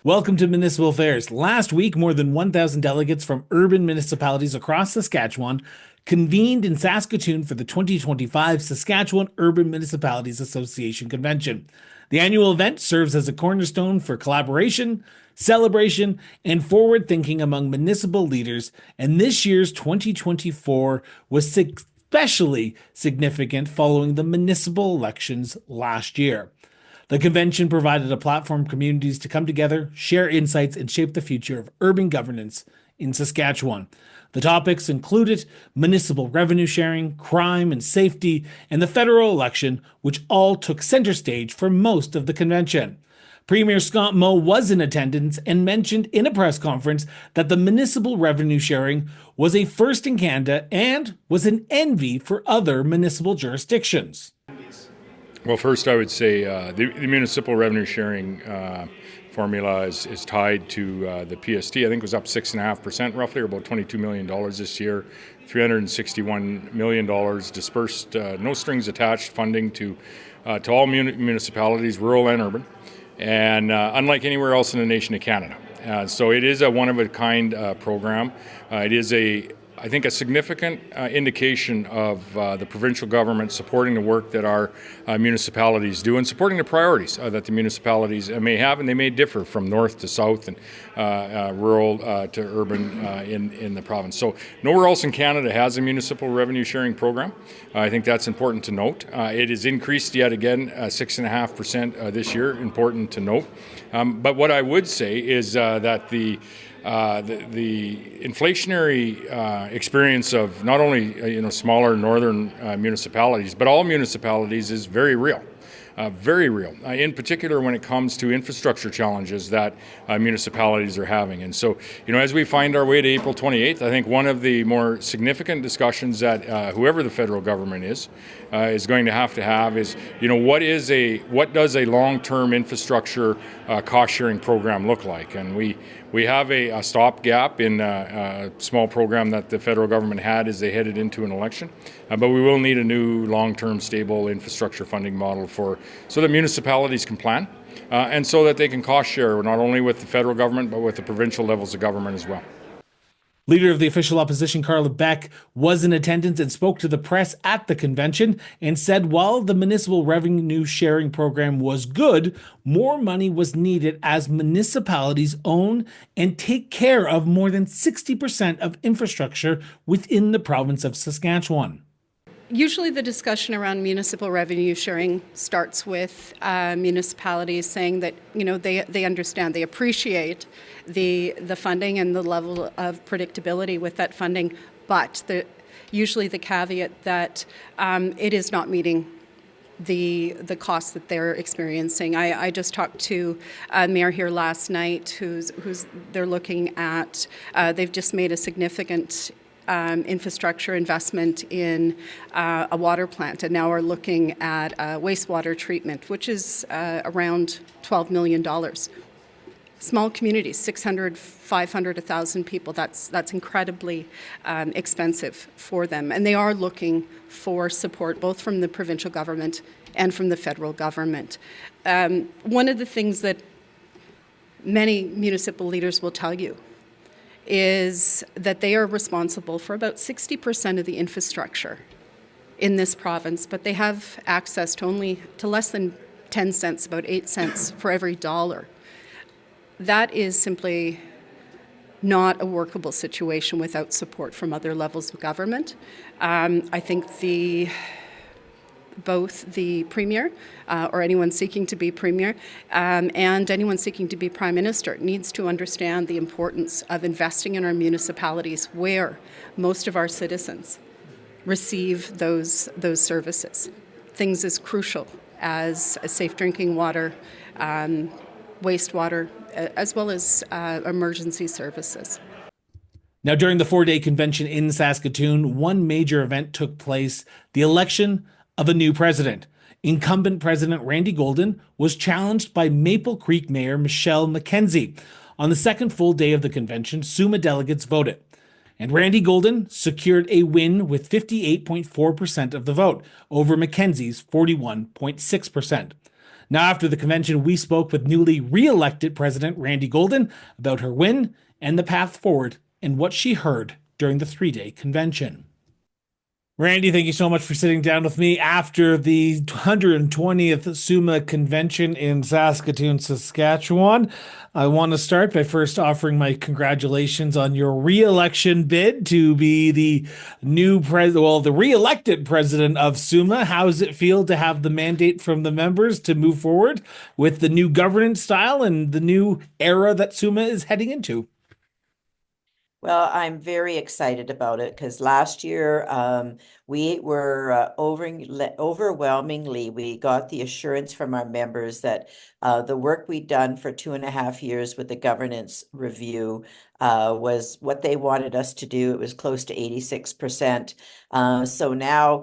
Welcome to Municipal Affairs. Last week, more than 1,000 delegates from urban municipalities across Saskatchewan convened in Saskatoon for the 2025 Saskatchewan Urban Municipalities Association Convention. The annual event serves as a cornerstone for collaboration, celebration, and forward thinking among municipal leaders, and this year's 2024 was especially significant following the municipal elections last year. The convention provided a platform for communities to come together, share insights, and shape the future of urban governance in Saskatchewan. The topics included municipal revenue sharing, crime and safety, and the federal election, which all took center stage for most of the convention. Premier Scott Moe was in attendance and mentioned in a press conference that the municipal revenue sharing was a first in Canada and was an envy for other municipal jurisdictions. Well, first I would say the municipal revenue sharing formula is tied to the PST. I think it was up 6.5% roughly, or about $22 million this year. $361 million dispersed, no strings attached funding to all municipalities, rural and urban, and unlike anywhere else in the nation of Canada. So it is a one-of-a-kind program. It is I think a significant indication of the provincial government supporting the work that our municipalities do and supporting the priorities that the municipalities may have, and they may differ from north to south and rural to urban in the province. So nowhere else in Canada has a municipal revenue sharing program. I think that's important to note. It has increased yet again 6.5% this year, important to note. But what I would say is that the inflationary experience of not only smaller northern municipalities, but all municipalities is very real. Very real, in particular when it comes to infrastructure challenges that municipalities are having. And so, as we find our way to April 28th, I think one of the more significant discussions that whoever the federal government is going to have is, what does a long-term infrastructure cost-sharing program look like? And we have a stopgap in a small program that the federal government had as they headed into an election, but we will need a new long-term stable infrastructure funding model so that municipalities can plan and so that they can cost share not only with the federal government but with the provincial levels of government as well. Leader of the official opposition, Carla Beck, was in attendance and spoke to the press at the convention and said while the municipal revenue sharing program was good, more money was needed as municipalities own and take care of more than 60% of infrastructure within the province of Saskatchewan. Usually the discussion around municipal revenue sharing starts with municipalities saying that they understand, they appreciate the funding and the level of predictability with that funding, but usually the caveat that it is not meeting the costs that they're experiencing. I just talked to a mayor here last night who's they're looking at, they've just made a significant infrastructure investment in a water plant, and now are looking at wastewater treatment, which is around $12 million. Small communities, 600, 500, 1,000 people, that's incredibly expensive for them. And they are looking for support both from the provincial government and from the federal government. One of the things that many municipal leaders will tell you is that they are responsible for about 60% of the infrastructure in this province, but they have access to less than 10 cents, about 8 cents for every dollar. That is simply not a workable situation without support from other levels of government. I think both the Premier or anyone seeking to be Premier and anyone seeking to be Prime Minister needs to understand the importance of investing in our municipalities where most of our citizens receive those services. Things as crucial as safe drinking water, wastewater, as well as emergency services. Now, during the 4-day convention in Saskatoon, one major event took place, the election of a new president. Incumbent President Randy Goulden was challenged by Maple Creek Mayor Michelle McKenzie. On the second full day of the convention, SUMA delegates voted, and Randy Goulden secured a win with 58.4% of the vote over McKenzie's 41.6%. Now, after the convention, we spoke with newly re-elected President Randy Goulden about her win and the path forward and what she heard during the 3-day convention. Randy, thank you so much for sitting down with me after the 120th SUMA convention in Saskatoon, Saskatchewan. I want to start by first offering my congratulations on your re-election bid to be the new president, well, the re-elected president of SUMA. How does it feel to have the mandate from the members to move forward with the new governance style and the new era that SUMA is heading into? Well, I'm very excited about it because last year we were overwhelmingly, we got the assurance from our members that the work we'd done for 2.5 years with the governance review was what they wanted us to do. It was close to 86%. So now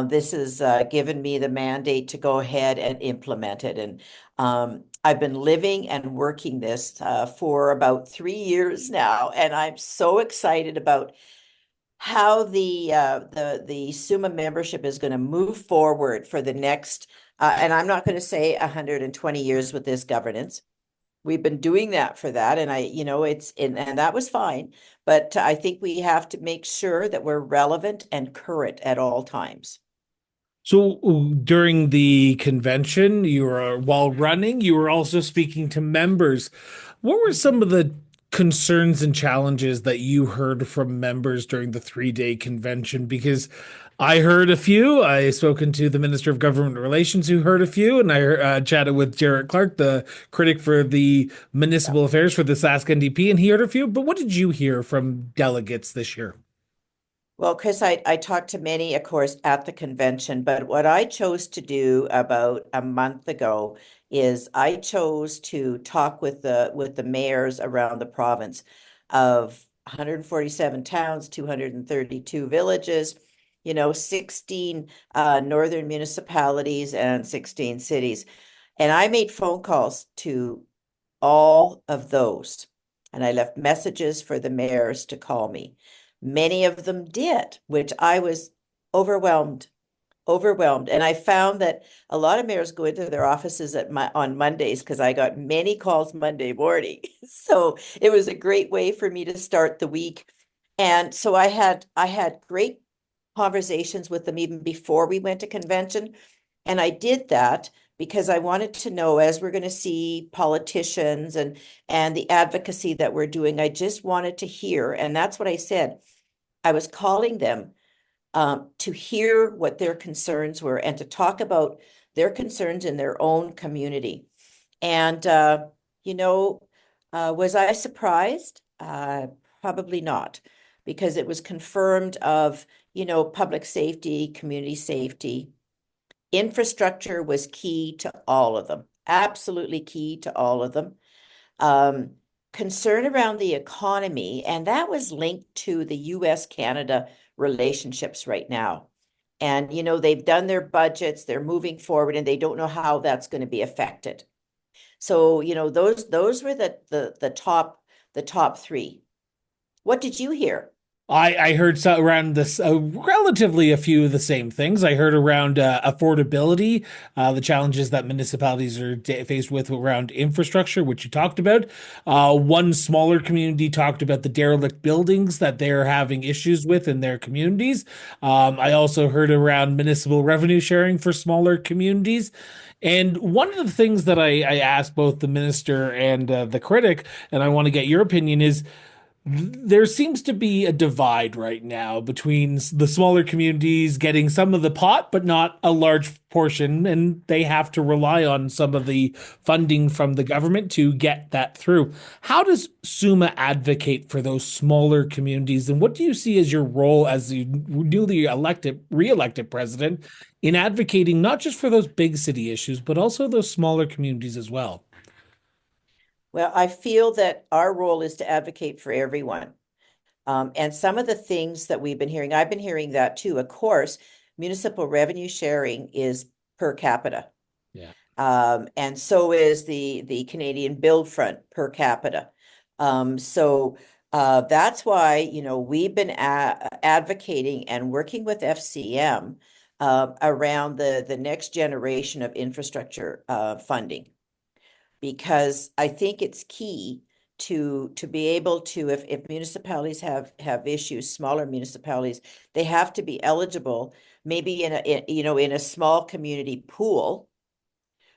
this has given me the mandate to go ahead and implement it. And I've been living and working this for about 3 years now, and I'm so excited about how the SUMA membership is going to move forward for the next. And I'm not going to say 120 years with this governance. We've been doing that for that, and and that was fine. But I think we have to make sure that we're relevant and current at all times. So during the convention, while running, you were also speaking to members. What were some of the concerns and challenges that you heard from members during the 3-day convention? Because I heard a few. I spoken to the Minister of Government Relations who heard a few, and I chatted with Clarke, the critic for the municipal affairs for the Sask NDP, and he heard a few. But what did you hear from delegates this year? Well, Chris, I talked to many, of course, at the convention, but what I chose to do about a month ago is I chose to talk with the mayors around the province of 147 towns, 232 villages, 16 northern municipalities and 16 cities. And I made phone calls to all of those, and I left messages for the mayors to call me. Many of them did, which I was overwhelmed, overwhelmed. And I found that a lot of mayors go into their offices on Mondays because I got many calls Monday morning. So it was a great way for me to start the week. And so I had great conversations with them even before we went to convention. And I did that because I wanted to know, as we're going to see politicians and the advocacy that we're doing, I just wanted to hear. And that's what I said. I was calling them to hear what their concerns were and to talk about their concerns in their own community. And, was I surprised? Probably not, because it was confirmed of, public safety, community safety. Infrastructure was key to all of them, absolutely key to all of them. Concern around the economy, and that was linked to the US-Canada relationships right now. And, they've done their budgets, they're moving forward, and they don't know how that's going to be affected. So, those were the top three. What did you hear? I heard around this relatively a few of the same things. I heard around affordability, the challenges that municipalities are faced with around infrastructure, which you talked about. One smaller community talked about the derelict buildings that they're having issues with in their communities. I also heard around municipal revenue sharing for smaller communities. And one of the things that I asked both the minister and the critic, and I want to get your opinion, is there seems to be a divide right now between the smaller communities getting some of the pot, but not a large portion, and they have to rely on some of the funding from the government to get that through. How does SUMA advocate for those smaller communities, and what do you see as your role as the newly re-elected president in advocating not just for those big city issues, but also those smaller communities as well? Well, I feel that our role is to advocate for everyone. And some of the things that we've been hearing, I've been hearing that too. Of course, municipal revenue sharing is per capita. Yeah. And so is the Canadian Build Front per capita. So that's why, we've been advocating and working with FCM around the next generation of infrastructure funding, because I think it's key to be able to, if municipalities have issues, smaller municipalities, they have to be eligible, maybe in a small community pool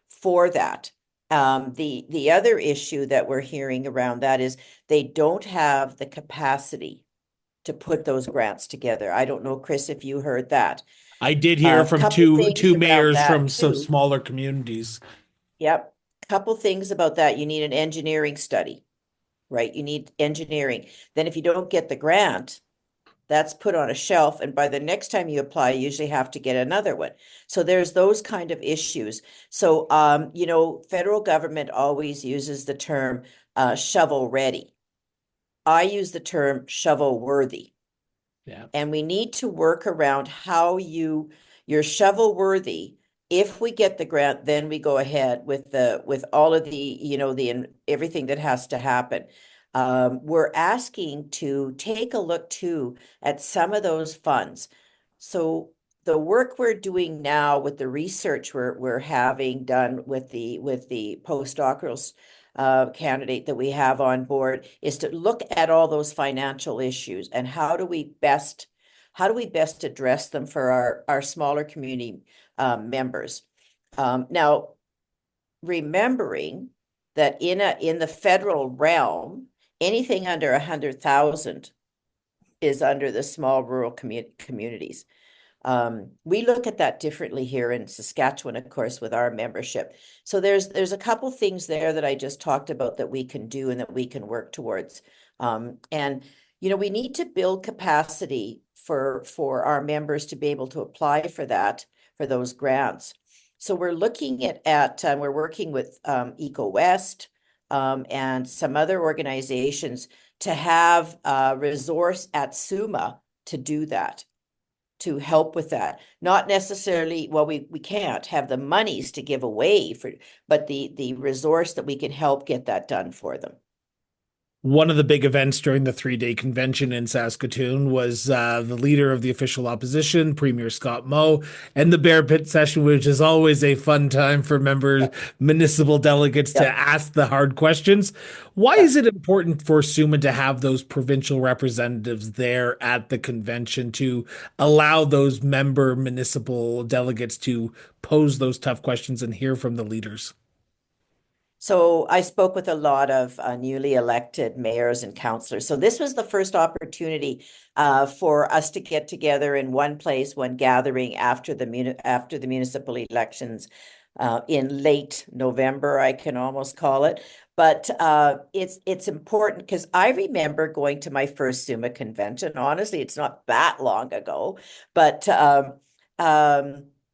for that. The other issue that we're hearing around that is they don't have the capacity to put those grants together. I don't know, Chris, if you heard that. I did hear from Couple things two about mayors that from some too. smaller communities. Yep. Couple things about that. You need an engineering study, right? You need engineering. Then if you don't get the grant, that's put on a shelf. And by the next time you apply, you usually have to get another one. So there's those kind of issues. So, federal government always uses the term shovel ready. I use the term shovel worthy. Yeah. And we need to work around how you're shovel worthy. If we get the grant, then we go ahead with all of the everything that has to happen. We're asking to take a look too at some of those funds. So the work we're doing now with the research we're having done with the postdoctoral candidate that we have on board is to look at all those financial issues and how do we best address them for our smaller community members. Now, remembering that in the federal realm, anything under 100,000 is under the small rural communities. We look at that differently here in Saskatchewan, of course, with our membership. So there's a couple things there that I just talked about that we can do and that we can work towards. And we need to build capacity for our members to be able to apply for those grants. So we're looking at we're working with Eco West and some other organizations to have a resource at SUMA to do that, to help with that. Not necessarily, well, we can't have the monies to give away but the resource that we can help get that done for them. One of the big events during the 3-day convention in Saskatoon was the leader of the official opposition, Premier Scott Moe, and the Bear Pit session, which is always a fun time for members, municipal delegates to Yep. ask the hard questions. Why Yep. is it important for SUMA to have those provincial representatives there at the convention to allow those member municipal delegates to pose those tough questions and hear from the leaders? So I spoke with a lot of newly elected mayors and councillors. So this was the first opportunity for us to get together in one place, one gathering after the municipal elections in late November, I can almost call it. But it's important because I remember going to my first SUMA convention. Honestly, it's not that long ago, but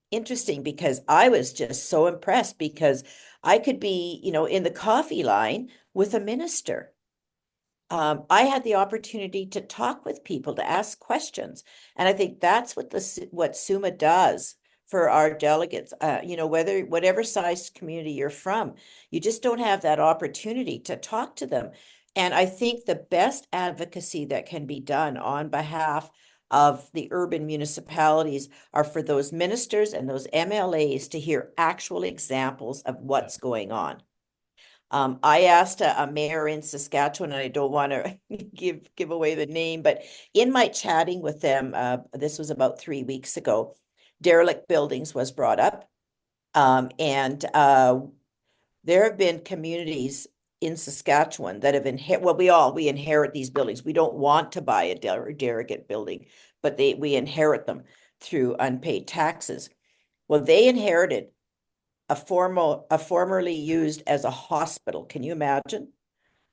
interesting because I was just so impressed because I could be, in the coffee line with a minister. I had the opportunity to talk with people, to ask questions. And I think that's what SUMA does for our delegates. Whatever size community you're from, you just don't have that opportunity to talk to them. And I think the best advocacy that can be done on behalf of the urban municipalities are for those ministers and those MLAs to hear actual examples of what's going on. I asked a mayor in Saskatchewan, and I don't want to give away the name, but in my chatting with them, this was about 3 weeks ago, derelict buildings was brought up. And there have been communities in Saskatchewan that have we inherit these buildings. We don't want to buy a derelict building, but we inherit them through unpaid taxes. Well, they inherited a formerly used as a hospital. Can you imagine?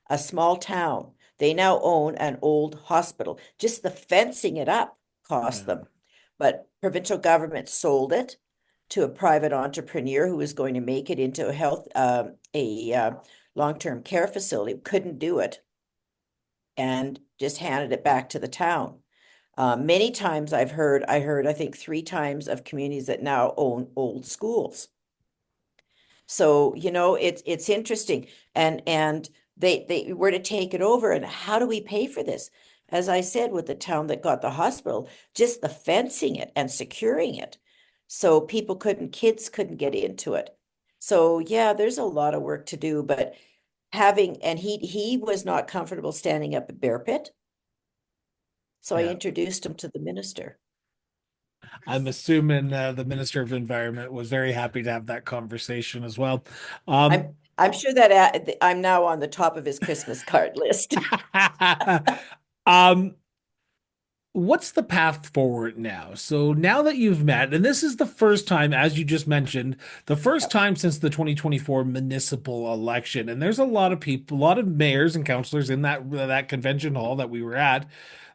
A small town. They now own an old hospital. Just the fencing it up cost them. But provincial government sold it to a private entrepreneur who was going to make it into a long-term care facility. Couldn't do it and just handed it back to the town. Many times I heard, I think 3 times of communities that now own old schools. So, it's interesting. And they were to take it over. And how do we pay for this? As I said, with the town that got the hospital, just the fencing it and securing it. So kids couldn't get into it. So yeah, there's a lot of work to do, but and he was not comfortable standing up at Bear Pit. So I Yeah. introduced him to the minister. I'm assuming the Minister of Environment was very happy to have that conversation as well. Um, I'm sure that I'm now on the top of his Christmas card list. um, what's the path forward now? So now that you've met, and this is the first time, as you just mentioned, the first time since the 2024 municipal election, and there's a lot of people, a lot of mayors and councilors in that convention hall that we were at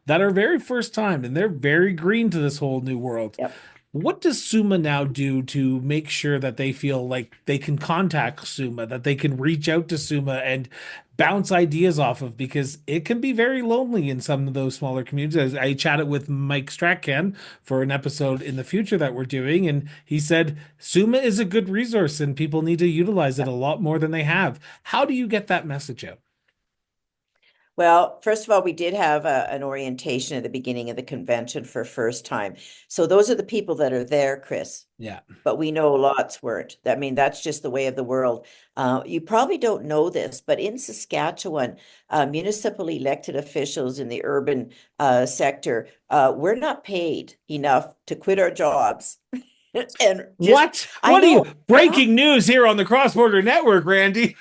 that are very first time, and they're very green to this whole new world. Yep. What does SUMA now do to make sure that they feel like they can contact SUMA, that they can reach out to SUMA and bounce ideas off of? Because it can be very lonely in some of those smaller communities. I chatted with Mike Strachan for an episode in the future that we're doing, and he said SUMA is a good resource and people need to utilize it a lot more than they have. How do you get that message out? Well, first of all, we did have an orientation at the beginning of the convention for first time. So those are the people that are there, Chris. Yeah. But we know lots weren't. I mean, that's just the way of the world. You probably don't know this, but in Saskatchewan, municipal elected officials in the urban sector, we're not paid enough to quit our jobs. And just, What? I What are you know. breaking news here on the Cross Border Network, Randy?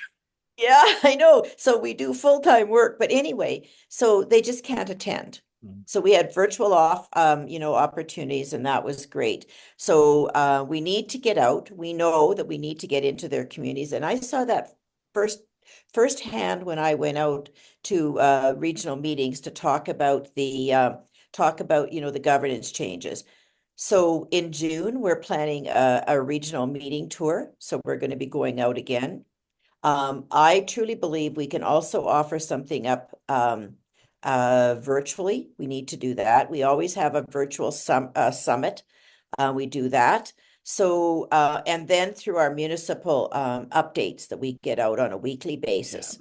Yeah, I know. So we do full-time work, but anyway, so they just can't attend. So we had virtual opportunities, and that was great. So we need to get out. We know that we need to get into their communities. And I saw that firsthand when I went out to regional meetings to talk about the governance changes. So in June, we're planning a regional meeting tour. So we're going to be going out again. I truly believe we can also offer something up virtually. We need to do that. We always have a virtual summit. We do that. So, and then through our municipal updates that we get out on a weekly basis.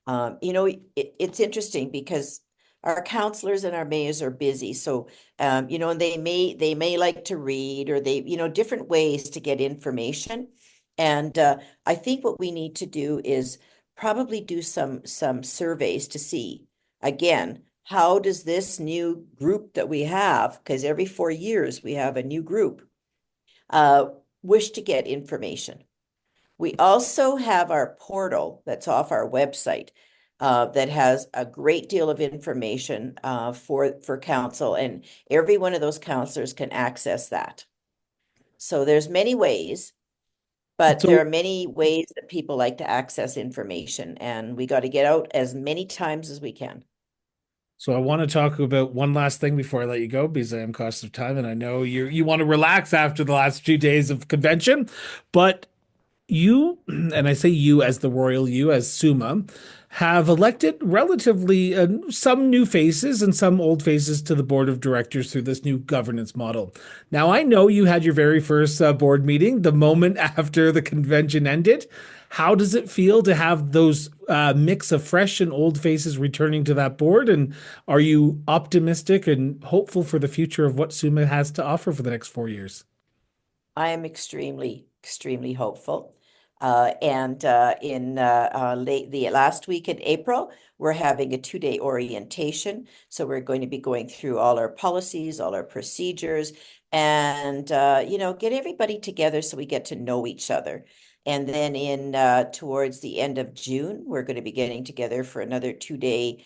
It's interesting because our councillors and our mayors are busy. So, and they may like to read, or different ways to get information. And I think what we need to do is probably do some surveys to see, again, how does this new group that we have, because every 4 years we have a new group, wish to get information. We also have our portal that's off our website that has a great deal of information for council, and every one of those councillors can access that. So there's many ways. But there are many ways that people like to access information, and we got to get out as many times as we can. So I want to talk about one last thing before I let you go, because I am conscious of time, and I know you want to relax after the last 2 days of convention, but you, and I say you as the royal you, as SUMA, have elected relatively some new faces and some old faces to the board of directors through this new governance model. Now, I know you had your very first board meeting the moment after the convention ended. How does it feel to have those mix of fresh and old faces returning to that board? And are you optimistic and hopeful for the future of what SUMA has to offer for the next 4 years? I am extremely, extremely hopeful. And in the last week in April, we're having a 2-day orientation. So we're going to be going through all our policies, all our procedures, and get everybody together so we get to know each other. And then towards the end of June, we're going to be getting together for another 2-day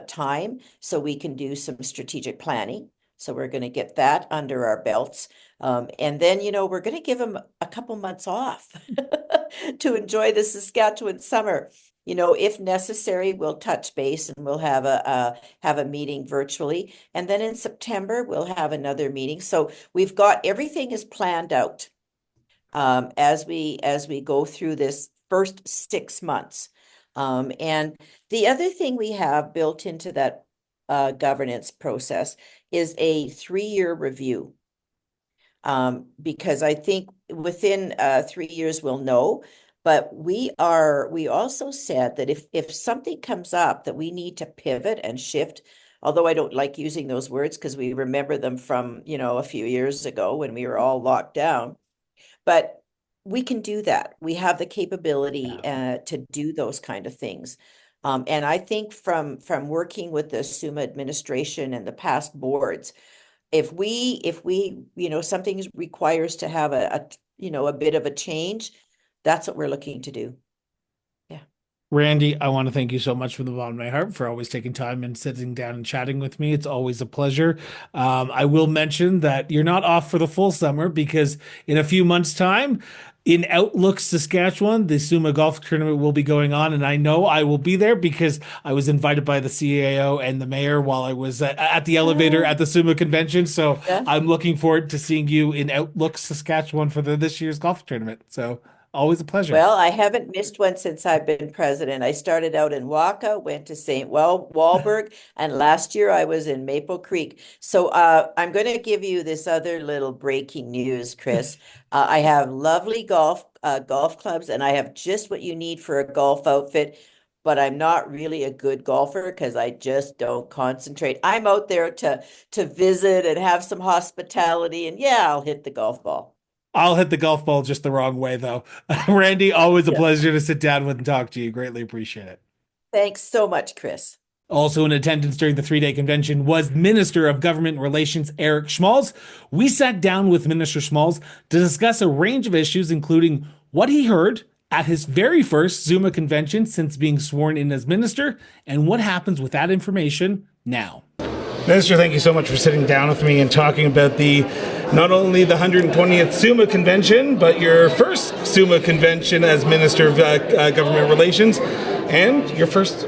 time so we can do some strategic planning. So we're going to get that under our belts. And then, we're going to give them a couple months off to enjoy the Saskatchewan summer. If necessary, we'll touch base and we'll have a meeting virtually. And then in September, we'll have another meeting. So we've got everything is planned out as we go through this first 6 months. And the other thing we have built into that governance process is a 3-year review. Because I think within 3 years we'll know, but we also said that if something comes up that we need to pivot and shift, although I don't like using those words because we remember them from, a few years ago when we were all locked down. But we can do that. We have the capability to do those kind of things. And I think from working with the SUMA administration and the past boards, if we something requires to have a bit of a change, that's what we're looking to do. Randy, I want to thank you so much from the bottom of my heart for always taking time and sitting down and chatting with me. It's always a pleasure. I will mention that you're not off for the full summer because in a few months' time, in Outlook, Saskatchewan, the SUMA golf tournament will be going on, and I know I will be there because I was invited by the CAO and the mayor while I was at the elevator at the SUMA convention. So I'm looking forward to seeing you in Outlook, Saskatchewan for this year's golf tournament. So always a pleasure. Well, I haven't missed one since I've been president. I started out in Waka, went to St. Walburg, and last year I was in Maple Creek. So I'm going to give you this other little breaking news, Chris. I have lovely golf clubs, and I have just what you need for a golf outfit, but I'm not really a good golfer because I just don't concentrate. I'm out there to visit and have some hospitality, and I'll hit the golf ball. I'll hit the golf ball just the wrong way, though. Randy, always a pleasure to sit down with and talk to you. Greatly appreciate it. Thanks so much, Chris. Also in attendance during the 3-day convention was Minister of Government Relations, Eric Schmalz. We sat down with Minister Schmalz to discuss a range of issues, including what he heard at his very first SUMA convention since being sworn in as minister, and what happens with that information now. Minister, thank you so much for sitting down with me and talking about not only the 120th SUMA convention, but your first SUMA convention as Minister of Government Relations, and your first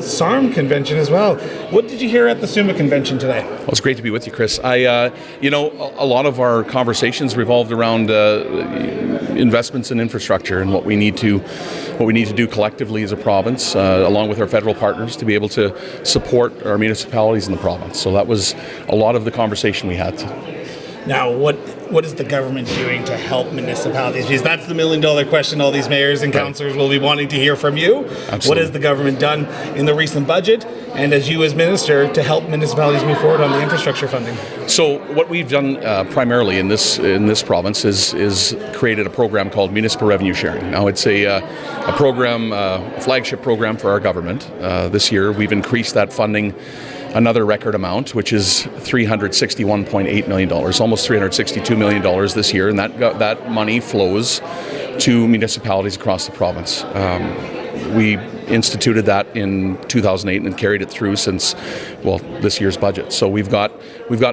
SARM convention as well. What did you hear at the SUMA convention today? Well, it's great to be with you, Chris. A lot of our conversations revolved around investments in infrastructure and what we need to do collectively as a province, along with our federal partners, to be able to support our municipalities in the province. So that was a lot of the conversation we had. Now, what is the government doing to help municipalities? Because that's the million-dollar question all these mayors and councillors will be wanting to hear from you. Absolutely. What has the government done in the recent budget, and as you as minister, to help municipalities move forward on the infrastructure funding? So what we've done primarily in this province is created a program called Municipal Revenue Sharing. Now it's a program, a flagship program for our government. This year we've increased that funding another record amount, which is $361.8 million, almost $362 million this year, and that money flows to municipalities across the province. We instituted that in 2008 and carried it through since, this year's budget. So we've got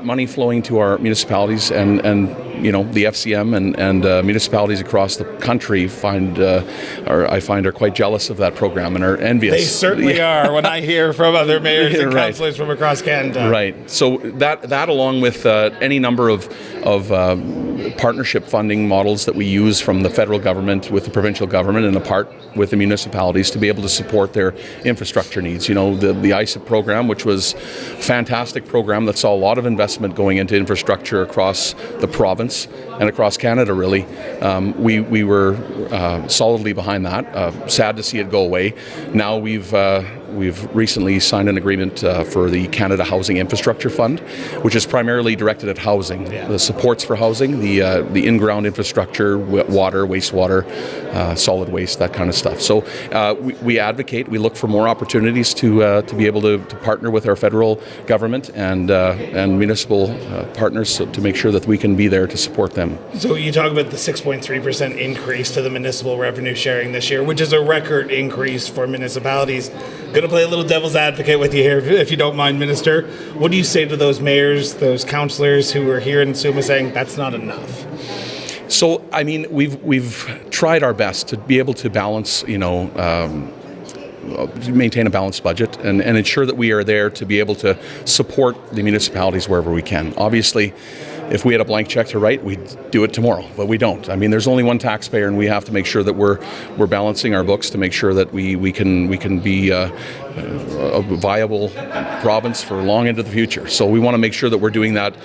money flowing to our municipalities, and the FCM and municipalities across the country I find are quite jealous of that program and are envious. They certainly are when I hear from other mayors and councillors from across Canada. Right. So that along with any number of partnership funding models that we use from the federal government with the provincial government and apart with the municipalities to be able to support their infrastructure needs. The ISIP program, which was a fantastic program that saw a lot of investment going into infrastructure across the province and across Canada, really. We were solidly behind that. Sad to see it go away. Now we've recently signed an agreement for the Canada Housing Infrastructure Fund, which is primarily directed at housing, the supports for housing, the in-ground infrastructure, water, wastewater, solid waste, that kind of stuff. So we advocate, we look for more opportunities to be able to partner with our federal government and municipal partners to make sure that we can be there to support them. So you talk about the 6.3% increase to the municipal revenue sharing this year, which is a record increase for municipalities. Going to play a little devil's advocate with you here, if you don't mind, Minister. What do you say to those mayors, those councillors who are here in SUMA saying that's not enough? So, we've tried our best to be able to balance, maintain a balanced budget and ensure that we are there to be able to support the municipalities wherever we can. Obviously, if we had a blank check to write, we'd do it tomorrow, but we don't. There's only one taxpayer, and we have to make sure that we're balancing our books to make sure that we can be a viable province for long into the future. So we want to make sure that we're doing that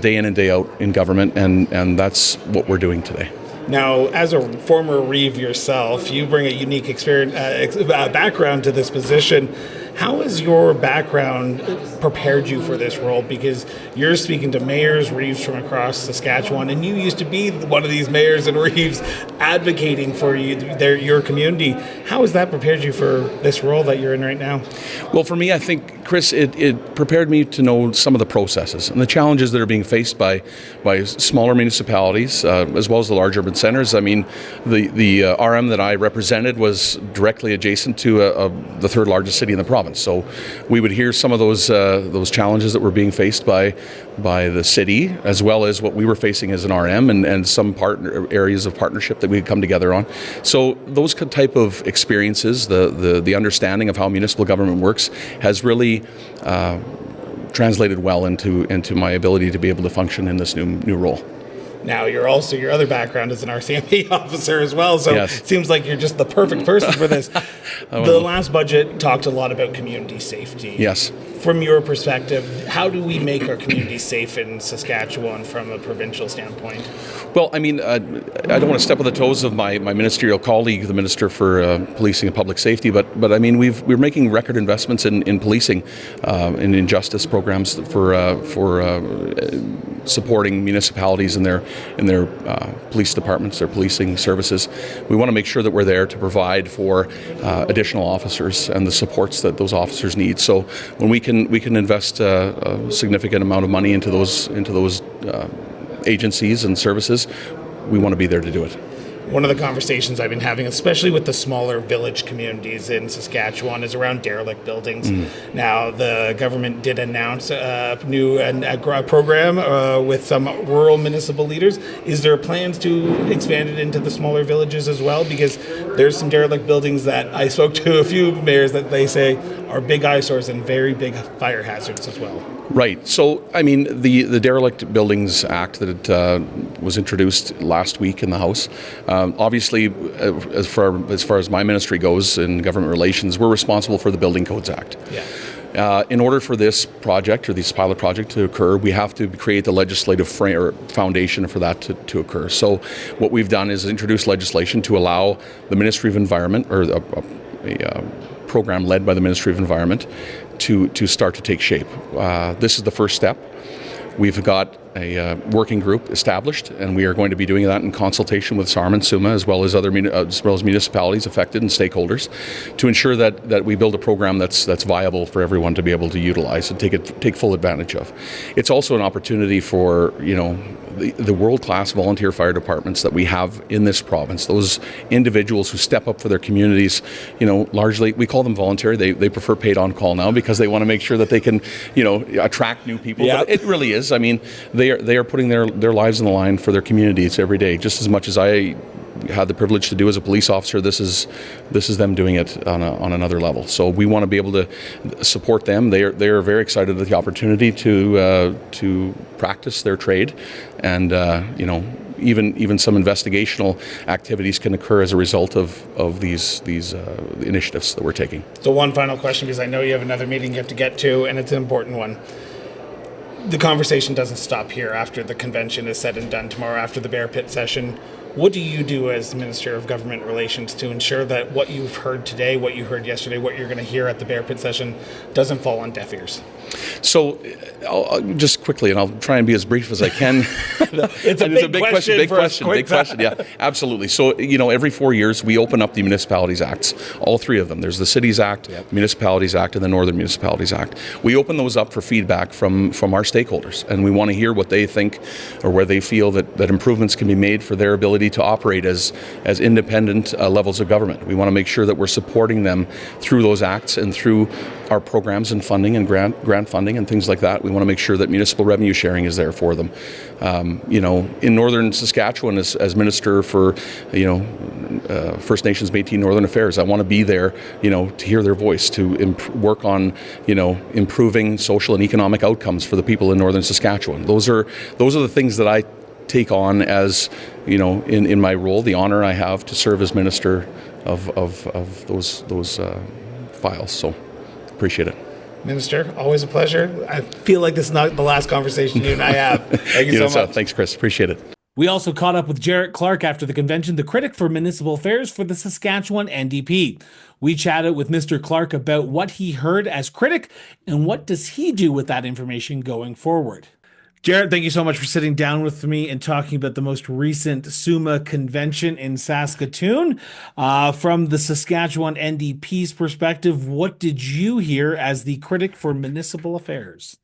day in and day out in government, and that's what we're doing today. Now, as a former Reeve yourself, you bring a unique experience, background to this position. How has your background prepared you for this role? Because you're speaking to mayors, reeves from across Saskatchewan, and you used to be one of these mayors and reeves advocating for your community. How has that prepared you for this role that you're in right now? Well, for me, I think, Chris, it prepared me to know some of the processes and the challenges that are being faced by smaller municipalities as well as the large urban centers. I mean, the RM that I represented was directly adjacent to the third largest city in the province. So we would hear some of those challenges that were being faced by the city, as well as what we were facing as an RM, and some areas of partnership that we had come together on. So those type of experiences, the understanding of how municipal government works, has really translated well into my ability to be able to function in this new role. Now, your other background is an RCMP officer as well, so yes. It seems like you're just the perfect person for this. The last budget talked a lot about community safety. Yes. From your perspective, how do we make our communities safe in Saskatchewan from a provincial standpoint? Well, I mean, I don't want to step on the toes of my ministerial colleague, the Minister for Policing and Public Safety, but I mean, we're making record investments in policing, in justice programs for supporting municipalities in their police departments, their policing services. We want to make sure that we're there to provide for additional officers and the supports that those officers need. So when we can invest a significant amount of money into those agencies and services, we want to be there to do it. One of the conversations I've been having, especially with the smaller village communities in Saskatchewan, is around derelict buildings. Now, the government did announce a new program with some rural municipal leaders. Is there plans to expand it into the smaller villages as well? Because there's some derelict buildings that I spoke to a few mayors that they say are big eyesores and very big fire hazards as well. Right. So, I mean, the Derelict Buildings Act that was introduced last week in the House, obviously, as far as my ministry goes in government relations, we're responsible for the Building Codes Act. Yeah. In order for this project or this pilot project to occur, we have to create the legislative foundation for that to occur. So what we've done is introduce legislation to allow the Ministry of Environment, or a program led by the Ministry of Environment, to start to take shape. This is the first step. We've got a working group established, and we are going to be doing that in consultation with SARM and SUMA, as well as municipalities affected and stakeholders, to ensure that we build a program that's viable for everyone to be able to utilize and take full advantage of. It's also an opportunity for the world-class volunteer fire departments that we have in this province. Those individuals who step up for their communities, largely we call them voluntary. They prefer paid on call now because they want to make sure that they can, attract new people. Yep. But it really is. I mean, they are putting their lives on the line for their communities every day, just as much as I had the privilege to do as a police officer. This is them doing it on another level. So we want to be able to support them. They are very excited at the opportunity to practice their trade, and even some investigational activities can occur as a result of these initiatives that we're taking. So one final question, because I know you have another meeting you have to get to, and it's an important one. The conversation doesn't stop here after the convention is said and done tomorrow, after the Bear Pit session. What do you do as the Minister of Government Relations to ensure that what you've heard today, what you heard yesterday, what you're going to hear at the Bear Pit session doesn't fall on deaf ears? So, I'll just quickly, and I'll try and be as brief as I can. It's a big question. Big question. Yeah, absolutely. So, every 4 years we open up the Municipalities Acts, all three of them. There's the Cities Act, Municipalities Act, and the Northern Municipalities Act. We open those up for feedback from our stakeholders, and we want to hear what they think or where they feel that improvements can be made for their ability to operate as independent levels of government. We want to make sure that we're supporting them through those acts and through our programs and funding and grant funding and things like that. We want to make sure that municipal revenue sharing is there for them. In northern Saskatchewan, as Minister for First Nations, Métis, Northern Affairs, I want to be there, to hear their voice, to work on improving social and economic outcomes for the people in northern Saskatchewan. Those are the things that I take on as in my role, the honor I have to serve as Minister of those files. So appreciate it. Minister, always a pleasure. I feel like this is not the last conversation you and I have. Thank you so much. Thanks, Chris. Appreciate it. We also caught up with Clarke after the convention, the critic for municipal affairs for the Saskatchewan NDP. We chatted with Mr. Clarke about what he heard as critic and what does he do with that information going forward. Jared, thank you so much for sitting down with me and talking about the most recent SUMA convention in Saskatoon. From the Saskatchewan NDP's perspective, what did you hear as the critic for municipal affairs?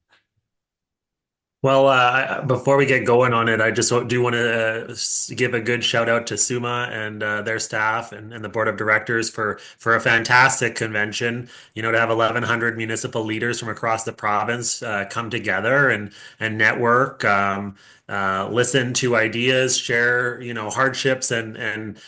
Well, before we get going on it, I just do want to give a good shout out to SUMA and their staff and the board of directors for a fantastic convention. You know, to have 1,100 municipal leaders from across the province come together and network, listen to ideas, share hardships and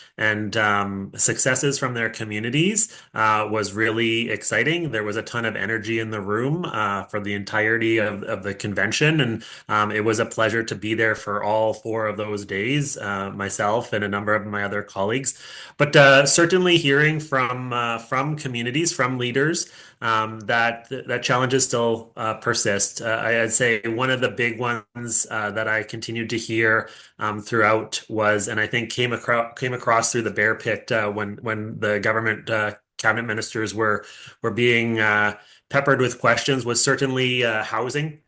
successes from their communities was really exciting. There was a ton of energy in the room for the entirety of the convention, and it was a pleasure to be there for all 4 of those days, myself and a number of my other colleagues. But certainly hearing from communities, from leaders, that challenges still persist. I'd say one of the big ones that I continued to hear throughout was, and I think came across through the bear pit when the government cabinet ministers were being peppered with questions, was certainly housing.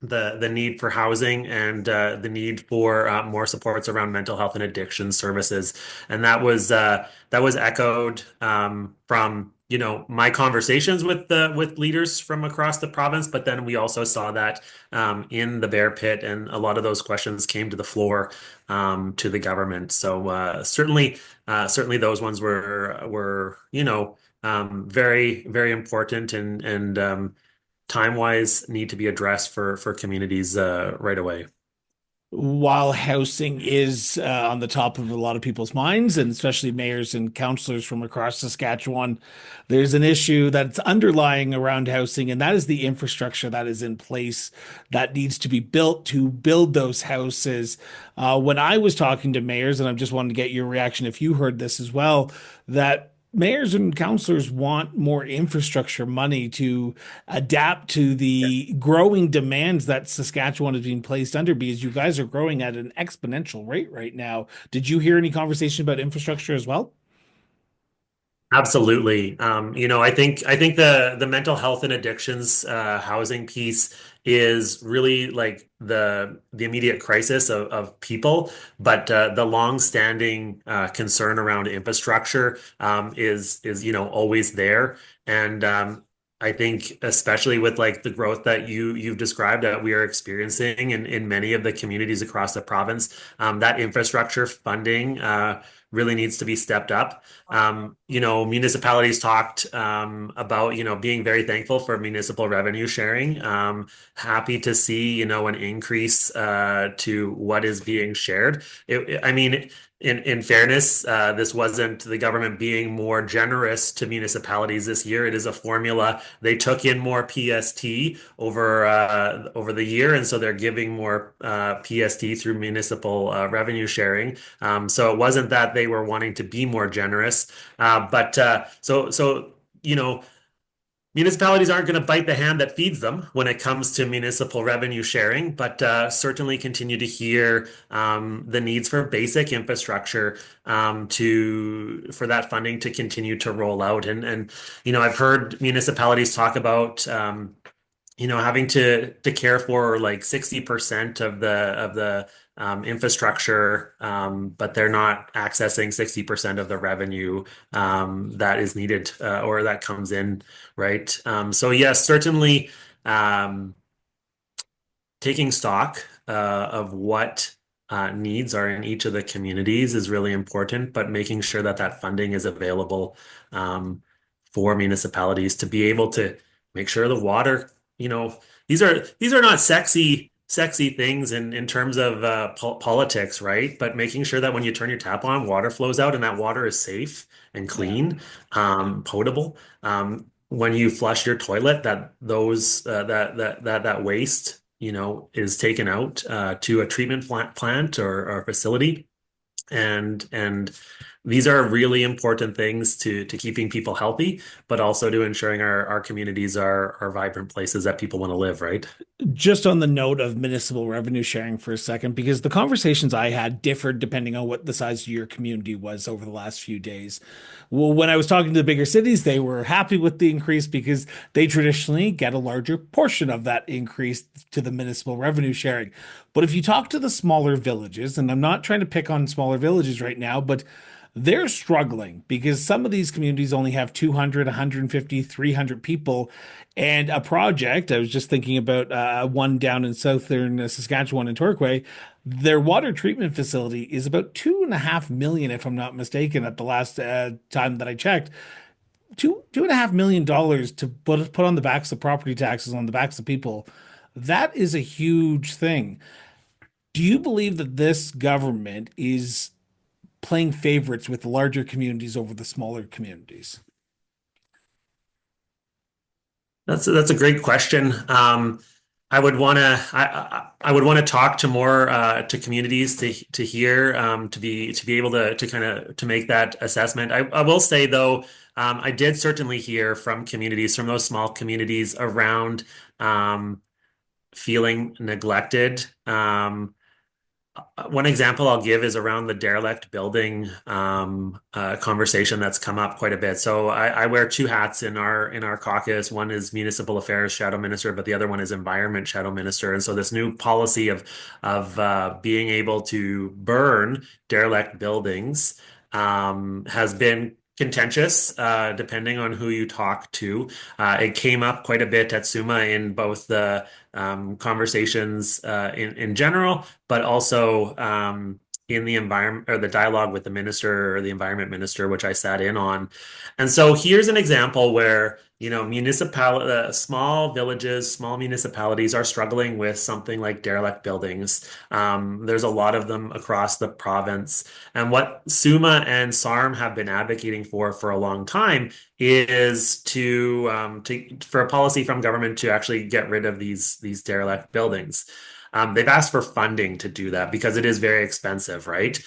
The need for housing and the need for more supports around mental health and addiction services, and that was echoed from my conversations with leaders from across the province. But then we also saw that in the bear pit, and a lot of those questions came to the floor to the government. So certainly those ones were very very important and time-wise need to be addressed for communities right away. While housing is on the top of a lot of people's minds, and especially mayors and councillors from across Saskatchewan, there's an issue that's underlying around housing, and that is the infrastructure that is in place that needs to be built to build those houses. When I was talking to mayors, and I just wanted to get your reaction if you heard this as well, that mayors and councillors want more infrastructure money to adapt to the growing demands that Saskatchewan is being placed under, because you guys are growing at an exponential rate right now. Did you hear any conversation about infrastructure as well? Absolutely. I think the mental health and addictions housing piece is really like the immediate crisis of people, but the long-standing concern around infrastructure is always there. And I think especially with like the growth that you've described that we are experiencing in many of the communities across the province, that infrastructure funding really needs to be stepped up. Municipalities talked about being very thankful for municipal revenue sharing. Happy to see an increase to what is being shared. I mean, in fairness, this wasn't the government being more generous to municipalities this year. It is a formula. They took in more PST over the year, and so they're giving more PST through municipal revenue sharing. So it wasn't that they were wanting to be more generous, but municipalities aren't going to bite the hand that feeds them when it comes to municipal revenue sharing, but certainly continue to hear the needs for basic infrastructure for that funding to continue to roll out. And I've heard municipalities talk about having to care for like 60% of the infrastructure, but they're not accessing 60% of the revenue that is needed or that comes in, right? So yes, certainly taking stock of what needs are in each of the communities is really important, but making sure that that funding is available for municipalities to be able to make sure the water, these are not sexy things in terms of politics, right? But making sure that when you turn your tap on, water flows out and that water is safe and clean, potable. When you flush your toilet, that those that waste, is taken out to a treatment plant or facility, and these are really important things to keeping people healthy, but also to ensuring our communities are vibrant places that people want to live, right? Just on the note of municipal revenue sharing for a second, because the conversations I had differed depending on what the size of your community was over the last few days. Well, when I was talking to the bigger cities, they were happy with the increase because they traditionally get a larger portion of that increase to the municipal revenue sharing. But if you talk to the smaller villages, and I'm not trying to pick on smaller villages right now, but they're struggling because some of these communities only have 200, 150, 300 people. And a project, I was just thinking about one down in southern Saskatchewan in Torquay. Their water treatment facility is about 2.5 million, if I'm not mistaken, at the last time that I checked. $2.5 million to put on the backs of property taxes on the backs of people. That is a huge thing. Do you believe that this government is playing favorites with larger communities over the smaller communities? That's a great question. I would want to talk to more to communities to hear to be able to kind of to make that assessment. I will say though, I did certainly hear from communities from those small communities around feeling neglected. One example I'll give is around the derelict building conversation that's come up quite a bit. So I wear two hats in our caucus. One is municipal affairs shadow minister, but the other one is environment shadow minister. And so this new policy of being able to burn derelict buildings has been contentious, depending on who you talk to. It came up quite a bit at SUMA in both the conversations in general, but also in the environment or the dialogue with the minister or the environment minister, which I sat in on. And so here's an example where, small villages, small municipalities are struggling with something like derelict buildings. There's a lot of them across the province. And what SUMA and SARM have been advocating for a long time is for a policy from government to actually get rid of these derelict buildings. They've asked for funding to do that because it is very expensive, right?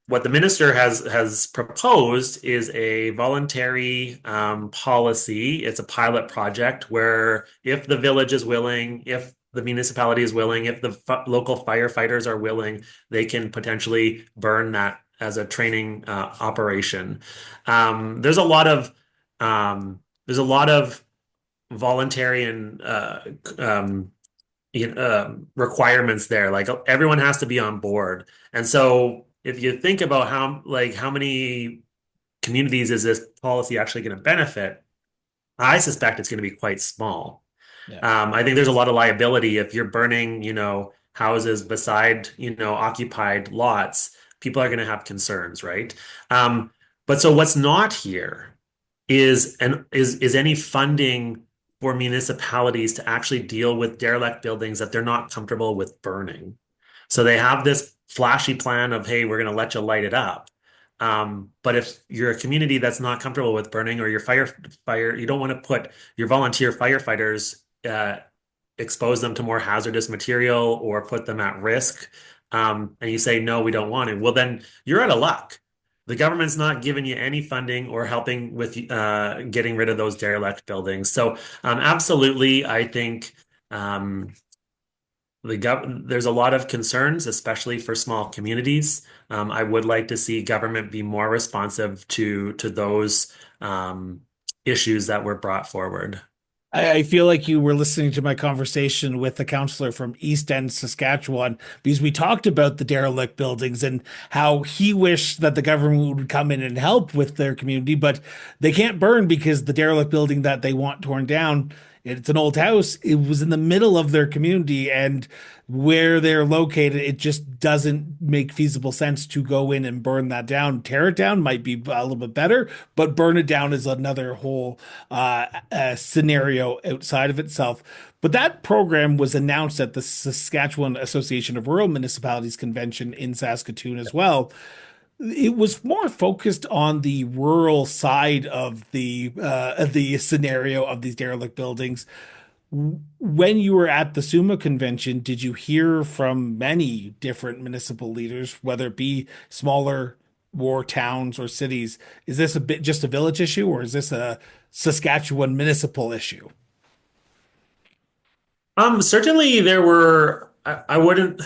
What the minister has proposed is a voluntary policy. It's a pilot project where if the village is willing, if the municipality is willing, if the local firefighters are willing, they can potentially burn that as a training operation. There's a lot of voluntary and requirements there. Like everyone has to be on board, and so if you think about how many communities is this policy actually going to benefit, I suspect it's going to be quite small. Yeah. I think there's a lot of liability if you're burning, houses beside, occupied lots. People are going to have concerns, right? But so what's not here is any funding for municipalities to actually deal with derelict buildings that they're not comfortable with burning. So they have this flashy plan of, hey, we're going to let you light it up. But if you're a community that's not comfortable with burning, or your you don't want to put your volunteer firefighters, expose them to more hazardous material or put them at risk, and you say, no, we don't want to, well, then you're out of luck. The government's not giving you any funding or helping with getting rid of those derelict buildings. So absolutely, I think there's a lot of concerns, especially for small communities. I would like to see government be more responsive to those issues that were brought forward. I feel like you were listening to my conversation with the counselor from East End, Saskatchewan, because we talked about the derelict buildings and how he wished that the government would come in and help with their community, but they can't burn because the derelict building that they want torn down, it's an old house. It was in the middle of their community, and where they're located, it just doesn't make feasible sense to go in and burn that down. Tear it down might be a little bit better, but burn it down is another whole scenario outside of itself. But that program was announced at the Saskatchewan Association of Rural Municipalities convention in Saskatoon as well. It was more focused on the rural side of the scenario of these derelict buildings. When you were at the SUMA convention, did you hear from many different municipal leaders, whether it be smaller, more towns or cities. Is this a bit just a village issue, or is this a Saskatchewan municipal issue? Certainly there were, I wouldn't,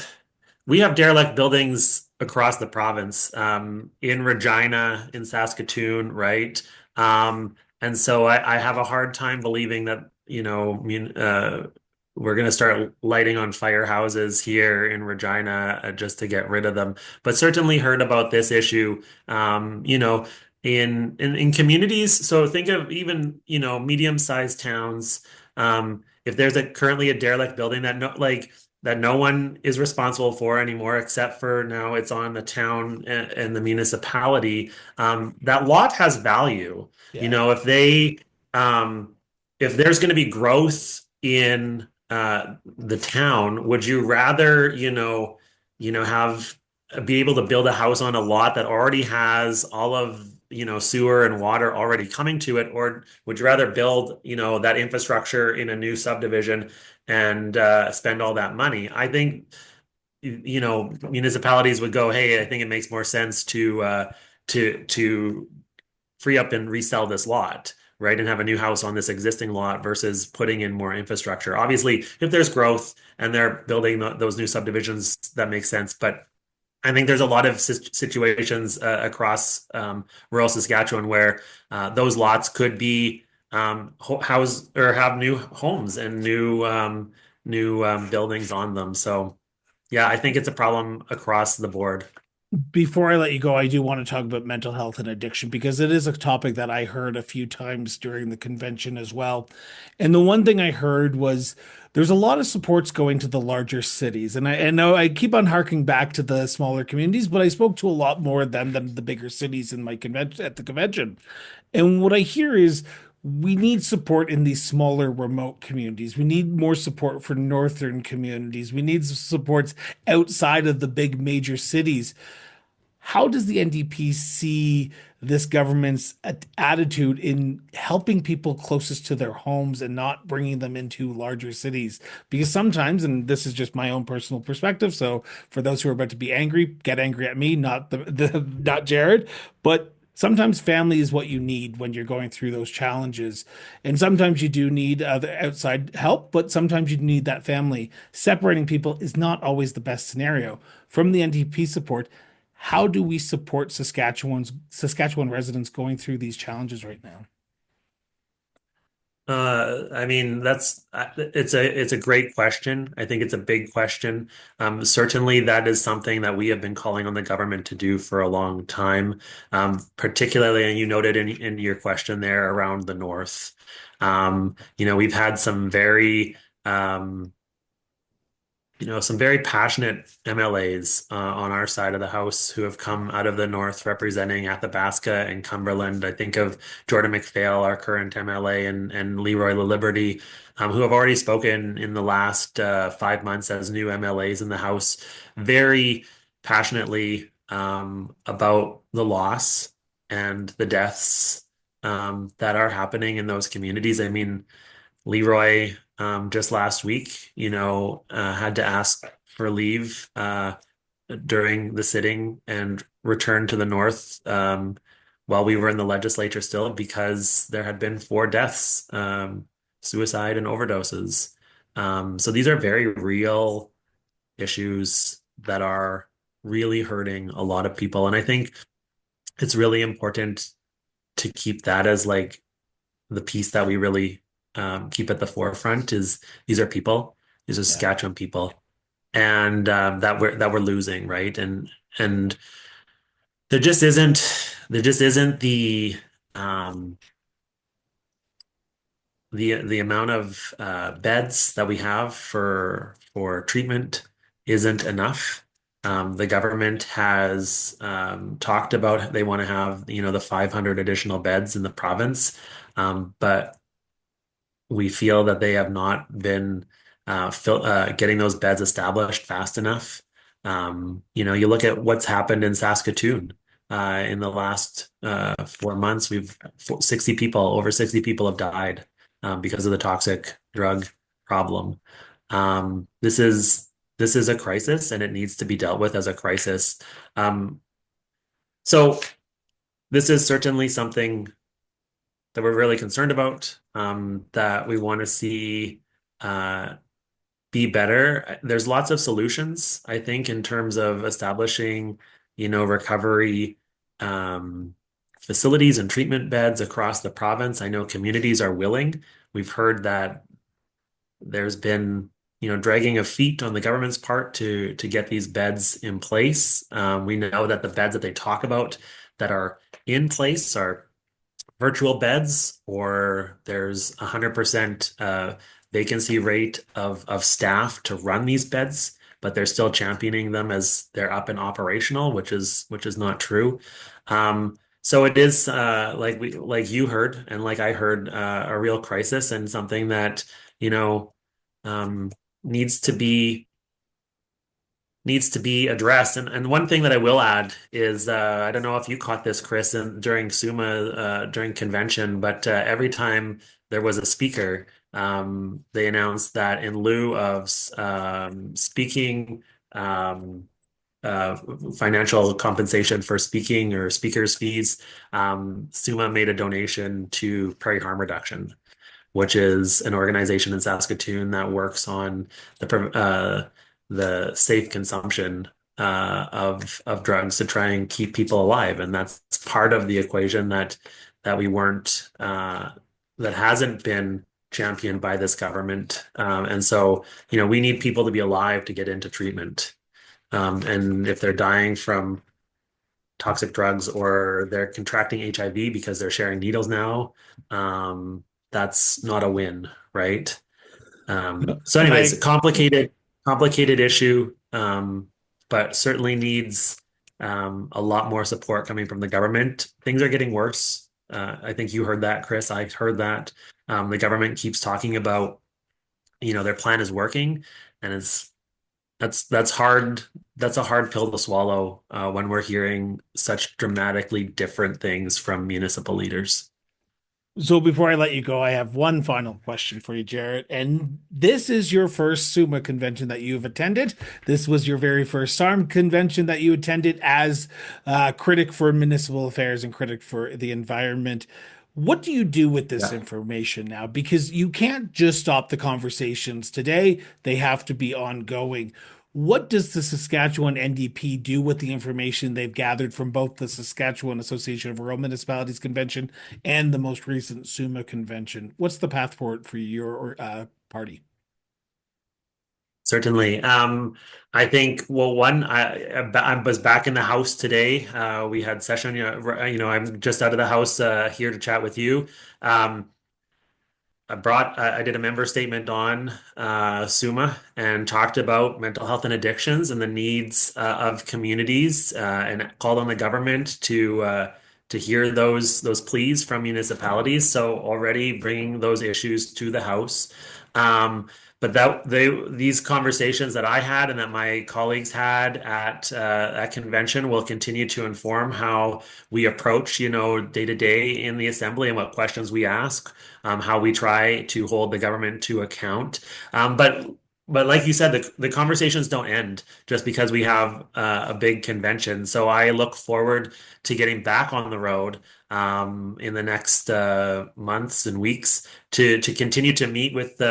we have derelict buildings across the province, in Regina, in Saskatoon, right? And so I have a hard time believing that, we're going to start lighting on firehouses here in Regina, just to get rid of them. But certainly heard about this issue, in communities. So think of even, medium-sized towns. If there's currently a derelict building that no one is responsible for anymore, except for now it's on the town and the municipality. That lot has value. Yeah. Um, if there's going to be growth in the town, would you rather, have be able to build a house on a lot that already has all of, sewer and water already coming to it, or would you rather build, that infrastructure in a new subdivision and spend all that money? I think, municipalities would go, hey, I think it makes more sense to free up and resell this lot, right, and have a new house on this existing lot versus putting in more infrastructure. Obviously, if there's growth and they're building those new subdivisions, that makes sense. But I think there's a lot of situations across rural Saskatchewan where those lots could be house or have new homes and new buildings on them. So yeah, I think it's a problem across the board. Before I let you go, I do want to talk about mental health and addiction because it is a topic that I heard a few times during the convention as well. And the one thing I heard was there's a lot of supports going to the larger cities. And I know I keep on harking back to the smaller communities, but I spoke to a lot more of them than the bigger cities in my convention at the convention. And what I hear is we need support in these smaller remote communities. We need more support for northern communities. We need supports outside of the big major cities. How does the NDP see this government's attitude in helping people closest to their homes and not bringing them into larger cities? Because sometimes, and this is just my own personal perspective, so for those who are about to be angry, get angry at me, not not Jared, but sometimes family is what you need when you're going through those challenges. And sometimes you do need other outside help, but sometimes you need that family. Separating people is not always the best scenario. From the NDP support, how do we support Saskatchewan residents going through these challenges right now? I mean, it's a great question. I think it's a big question. Certainly, that is something that we have been calling on the government to do for a long time. Particularly, and you noted in your question there around the north. We've had some very passionate MLAs on our side of the house who have come out of the north representing Athabasca and Cumberland. I think of Jordan McPhail, our current MLA, and Leroy LaLiberty, who have already spoken in the last 5 months as new MLAs in the house, very passionately about the loss and the deaths that are happening in those communities. I mean, Leroy, just last week, had to ask for leave during the sitting and return to the north while we were in the legislature still because there had been 4 deaths, suicide and overdoses. So these are very real issues that are really hurting a lot of people. And I think it's really important to keep that as like the piece that we really keep at the forefront is these are people, these are Yeah. Saskatchewan people, and that we're losing, right? And there just isn't the amount of beds that we have for treatment isn't enough. The government has talked about they want to have the 500 additional beds in the province, but we feel that they have not been getting those beds established fast enough. You look at what's happened in Saskatoon in the last 4 months. Over 60 people have died because of the toxic drug problem. This is a crisis, and it needs to be dealt with as a crisis. So this is certainly something that we're really concerned about, that we want to see uh, be better. There's lots of solutions, I think, in terms of establishing, recovery facilities and treatment beds across the province. I know communities are willing. We've heard that there's been, dragging of feet on the government's part to get these beds in place. We know that the beds that they talk about that are in place are virtual beds, or there's 100% vacancy rate of staff to run these beds, but they're still championing them as they're up and operational, which is not true. So it is like you heard and like I heard, a real crisis, and something that you know um, needs to be addressed. And one thing that I will add is, I don't know if you caught this, Chris, during SUMA, during convention, but every time there was a speaker, they announced that in lieu of speaking, uh, financial compensation for speaking or speakers' fees, SUMA made a donation to Prairie Harm Reduction, which is an organization in Saskatoon that works on the safe consumption of drugs to try and keep people alive, and that's part of the equation that we weren't that hasn't been championed by this government. And so, we need people to be alive to get into treatment. And if they're dying from toxic drugs or they're contracting HIV because they're sharing needles now, that's not a win, right? So And anyways, I complicated issue, but certainly needs a lot more support coming from the government. Things are getting worse. I think you heard that, Chris. I heard that. The government keeps talking about, their plan is working, and that's hard. That's a hard pill to swallow when we're hearing such dramatically different things from municipal leaders. So before I let you go, I have one final question for you, Jarrett. And this is your first SUMA convention that you've attended. This was your very first SARM convention that you attended as critic for municipal affairs and critic for the environment. What do you do with this Yeah. information now? Because you can't just stop the conversations today, they have to be ongoing. What does the Saskatchewan NDP do with the information they've gathered from both the Saskatchewan Association of Rural Municipalities Convention and the most recent SUMA convention? What's the path forward for your party? Certainly. I think, well, one, I was back in the house today. We had session, I'm just out of the house here to chat with you. I did a member statement on SUMA and talked about mental health and addictions and the needs of communities, and called on the government to hear those pleas from municipalities. So already bringing those issues to the House. But these conversations that I had and that my colleagues had at convention will continue to inform how we approach, day to day in the assembly, and what questions we ask, how we try to hold the government to account. But like you said, the conversations don't end just because we have a big convention. So I look forward to getting back on the road in the next months and weeks to continue to meet with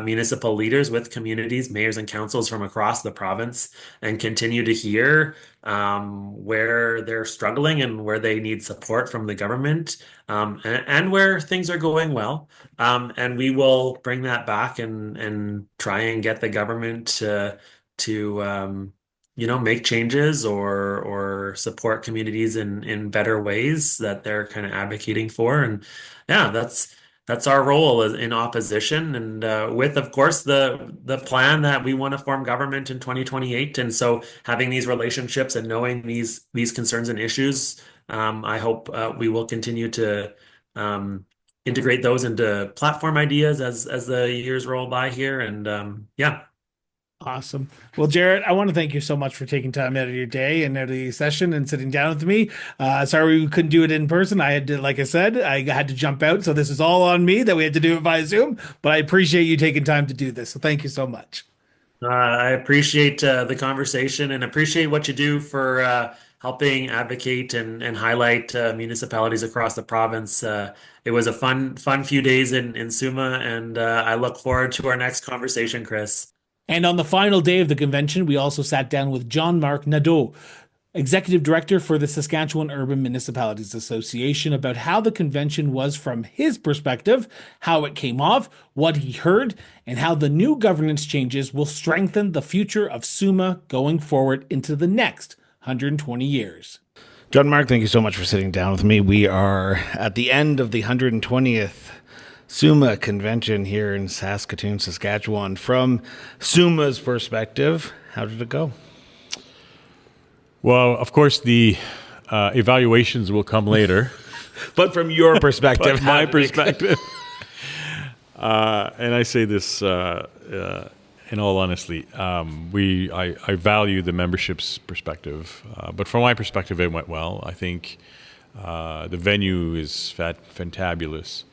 municipal leaders, with communities, mayors, and councils from across the province, and continue to hear where they're struggling and where they need support from the government, and where things are going well. And we will bring that back and try and get the government to make changes or support communities in better ways that they're kind of advocating for. And yeah, that's our role in opposition, and with, of course, the plan that we want to form government in 2028. And so having these relationships and knowing these concerns and issues, I hope we will continue to integrate those into platform ideas as the years roll by here. And yeah. Awesome. Well, Jarrett, I want to thank you so much for taking time out of your day and out of the session and sitting down with me. Sorry we couldn't do it in person. I had to, like I said, I had to jump out. So this is all on me that we had to do it via Zoom, but I appreciate you taking time to do this. So thank you so much. I appreciate the conversation and appreciate what you do for helping advocate and highlight municipalities across the province. It was a fun few days in SUMA, and I look forward to our next conversation, Chris. And on the final day of the convention, we also sat down with Jean-Marc Nadeau, Executive Director for the Saskatchewan Urban Municipalities Association, about how the convention was from his perspective, how it came off, what he heard, and how the new governance changes will strengthen the future of SUMA going forward into the next 120 years. Jean-Marc, thank you so much for sitting down with me. We are at the end of the 120th SUMA convention here in Saskatoon, Saskatchewan. From SUMA's perspective, how did it go? Well, of course, the evaluations will come later. But from your perspective, But my perspective, and I say this in all honesty, I value the membership's perspective, but from my perspective, it went well. I think the venue is fantabulous.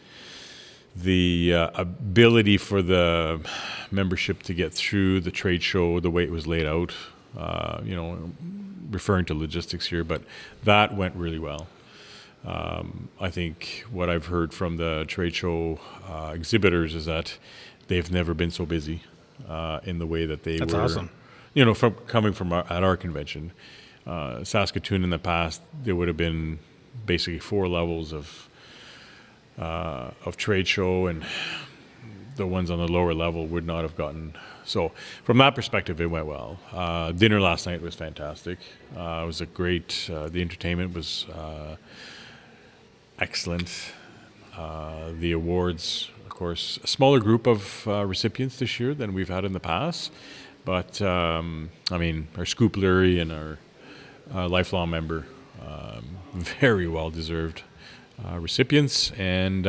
The ability for the membership to get through the trade show the way it was laid out, referring to logistics here, but that went really well. I think what I've heard from the trade show exhibitors is that they've never been so busy in the way that they That's were. awesome. From coming from at our convention, Saskatoon in the past, there would have been basically 4 levels of trade show, and the ones on the lower level would not have gotten. So from that perspective, it went well. Dinner last night was fantastic. It was a great, the entertainment was excellent. The awards, of course, a smaller group of recipients this year than we've had in the past. But, our Scoop Leary and our lifelong member, very well-deserved recipients. And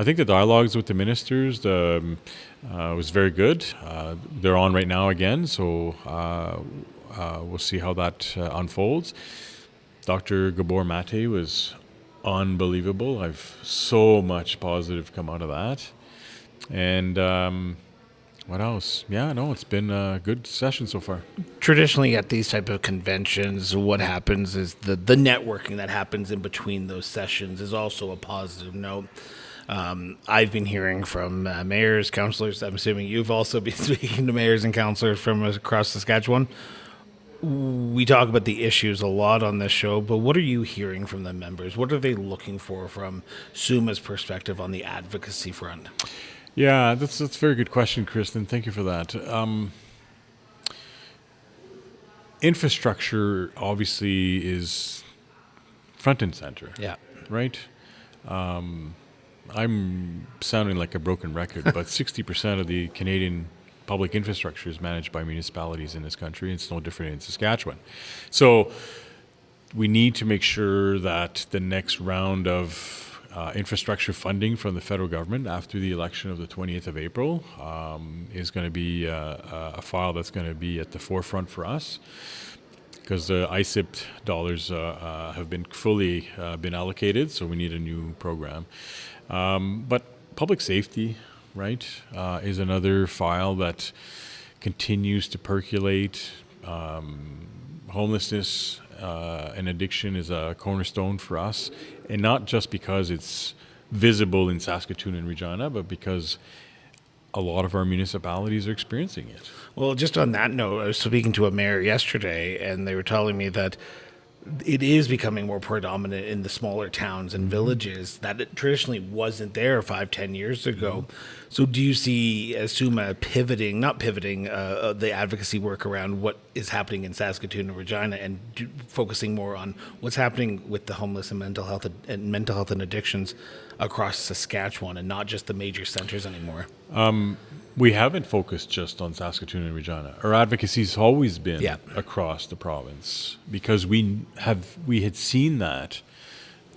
I think the dialogues with the ministers was very good. They're on right now again, so we'll see how that unfolds. Dr. Gabor Mate was unbelievable. I've so much positive come out of that. And what else? Yeah, no, it's been a good session so far. Traditionally at these type of conventions, what happens is the networking that happens in between those sessions is also a positive note. I've been hearing from mayors, councillors. I'm assuming you've also been speaking to mayors and councillors from across Saskatchewan. We talk about the issues a lot on this show, but what are you hearing from the members? What are they looking for from SUMA's perspective on the advocacy front? Yeah, that's a very good question, Kristen. Thank you for that. Infrastructure obviously is front and center. Yeah. Right? I'm sounding like a broken record, but 60% of the Canadian public infrastructure is managed by municipalities in this country. It's no different in Saskatchewan. So we need to make sure that the next round of infrastructure funding from the federal government after the election of the 20th of April is going to be a file that's going to be at the forefront for us, because the ISIP dollars have been fully been allocated, so we need a new program. But public safety, right, is another file that continues to percolate. Homelessness and addiction is a cornerstone for us, and not just because it's visible in Saskatoon and Regina, but because a lot of our municipalities are experiencing it. Well, just on that note, I was speaking to a mayor yesterday, and they were telling me that it is becoming more predominant in the smaller towns and villages that it traditionally wasn't there 5-10 years ago. So do you see SUMA not pivoting the advocacy work around what is happening in Saskatoon and Regina, and focusing more on what's happening with the homeless and mental health and addictions across Saskatchewan, and not just the major centers anymore? We haven't focused just on Saskatoon and Regina. Our advocacy has always been across the province, because we had seen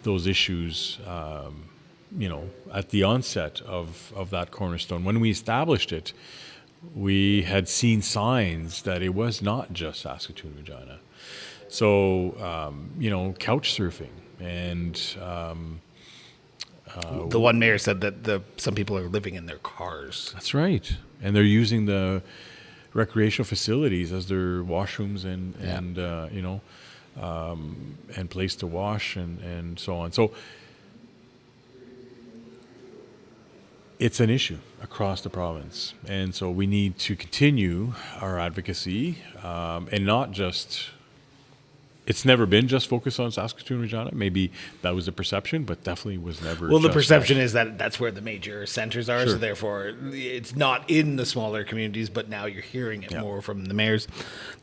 those issues, at the onset of that cornerstone. When we established it, we had seen signs that it was not just Saskatoon, Regina. So, couch surfing and the one mayor said that some people are living in their cars. That's right. And they're using the recreational facilities as their washrooms and and place to wash and so on. So it's an issue across the province. And so we need to continue our advocacy and not just, it's never been just focused on Saskatoon, Regina. Maybe that was the perception, but definitely was never. Well, the just perception that. is that that's where the major centers are, Sure. so therefore it's not in the smaller communities, but now you're hearing it more from the mayors.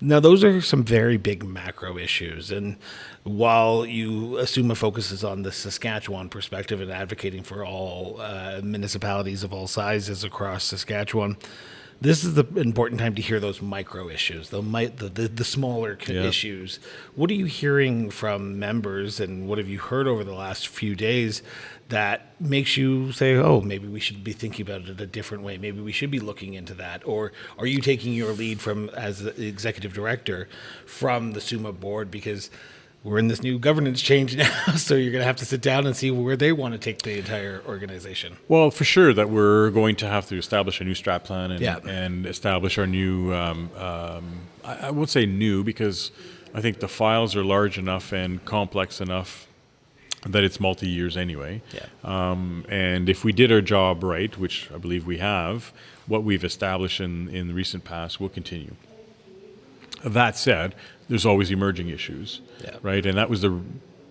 Now, those are some very big macro issues, and while you SUMA focuses on the Saskatchewan perspective and advocating for all municipalities of all sizes across Saskatchewan, this is the important time to hear those micro issues, the smaller issues. What are you hearing from members, and what have you heard over the last few days that makes you say, oh, maybe we should be thinking about it a different way, maybe we should be looking into that? Or are you taking your lead from, as the executive director, from the SUMA board? Because we're in this new governance change now, so you're going to have to sit down and see where they want to take the entire organization. Well, for sure that we're going to have to establish a new strat plan and, Yeah. and establish our new, I won't say new, because I think the files are large enough and complex enough that it's multi-years anyway. Yeah. And if we did our job right, which I believe we have, what we've established in the recent past will continue. That said, there's always emerging issues, right? And that was the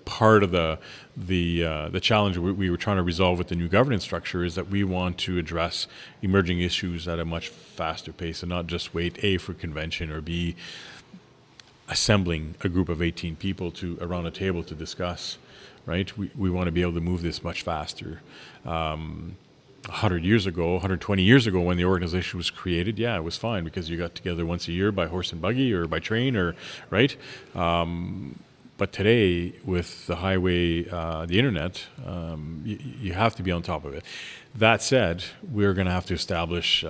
part of the challenge we were trying to resolve with the new governance structure, is that we want to address emerging issues at a much faster pace and not just wait A, for convention, or B, assembling a group of 18 people around a table to discuss, right? We want to be able to move this much faster. 100 years ago, 120 years ago, when the organization was created, it was fine because you got together once a year by horse and buggy or by train, or right. But today, with the highway, the internet, you have to be on top of it. That said, we're going to have to establish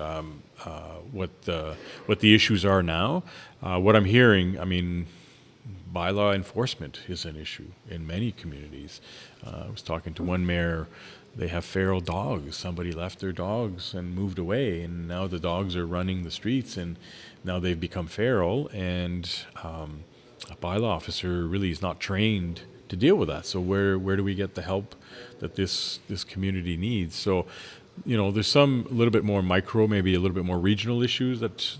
what the issues are now. What I'm hearing, I mean, bylaw enforcement is an issue in many communities. I was talking to one mayor. They have feral dogs. Somebody left their dogs and moved away, and now the dogs are running the streets, and now they've become feral, and a bylaw officer really is not trained to deal with that. So where do we get the help that this community needs? So, there's some a little bit more micro, maybe a little bit more regional issues that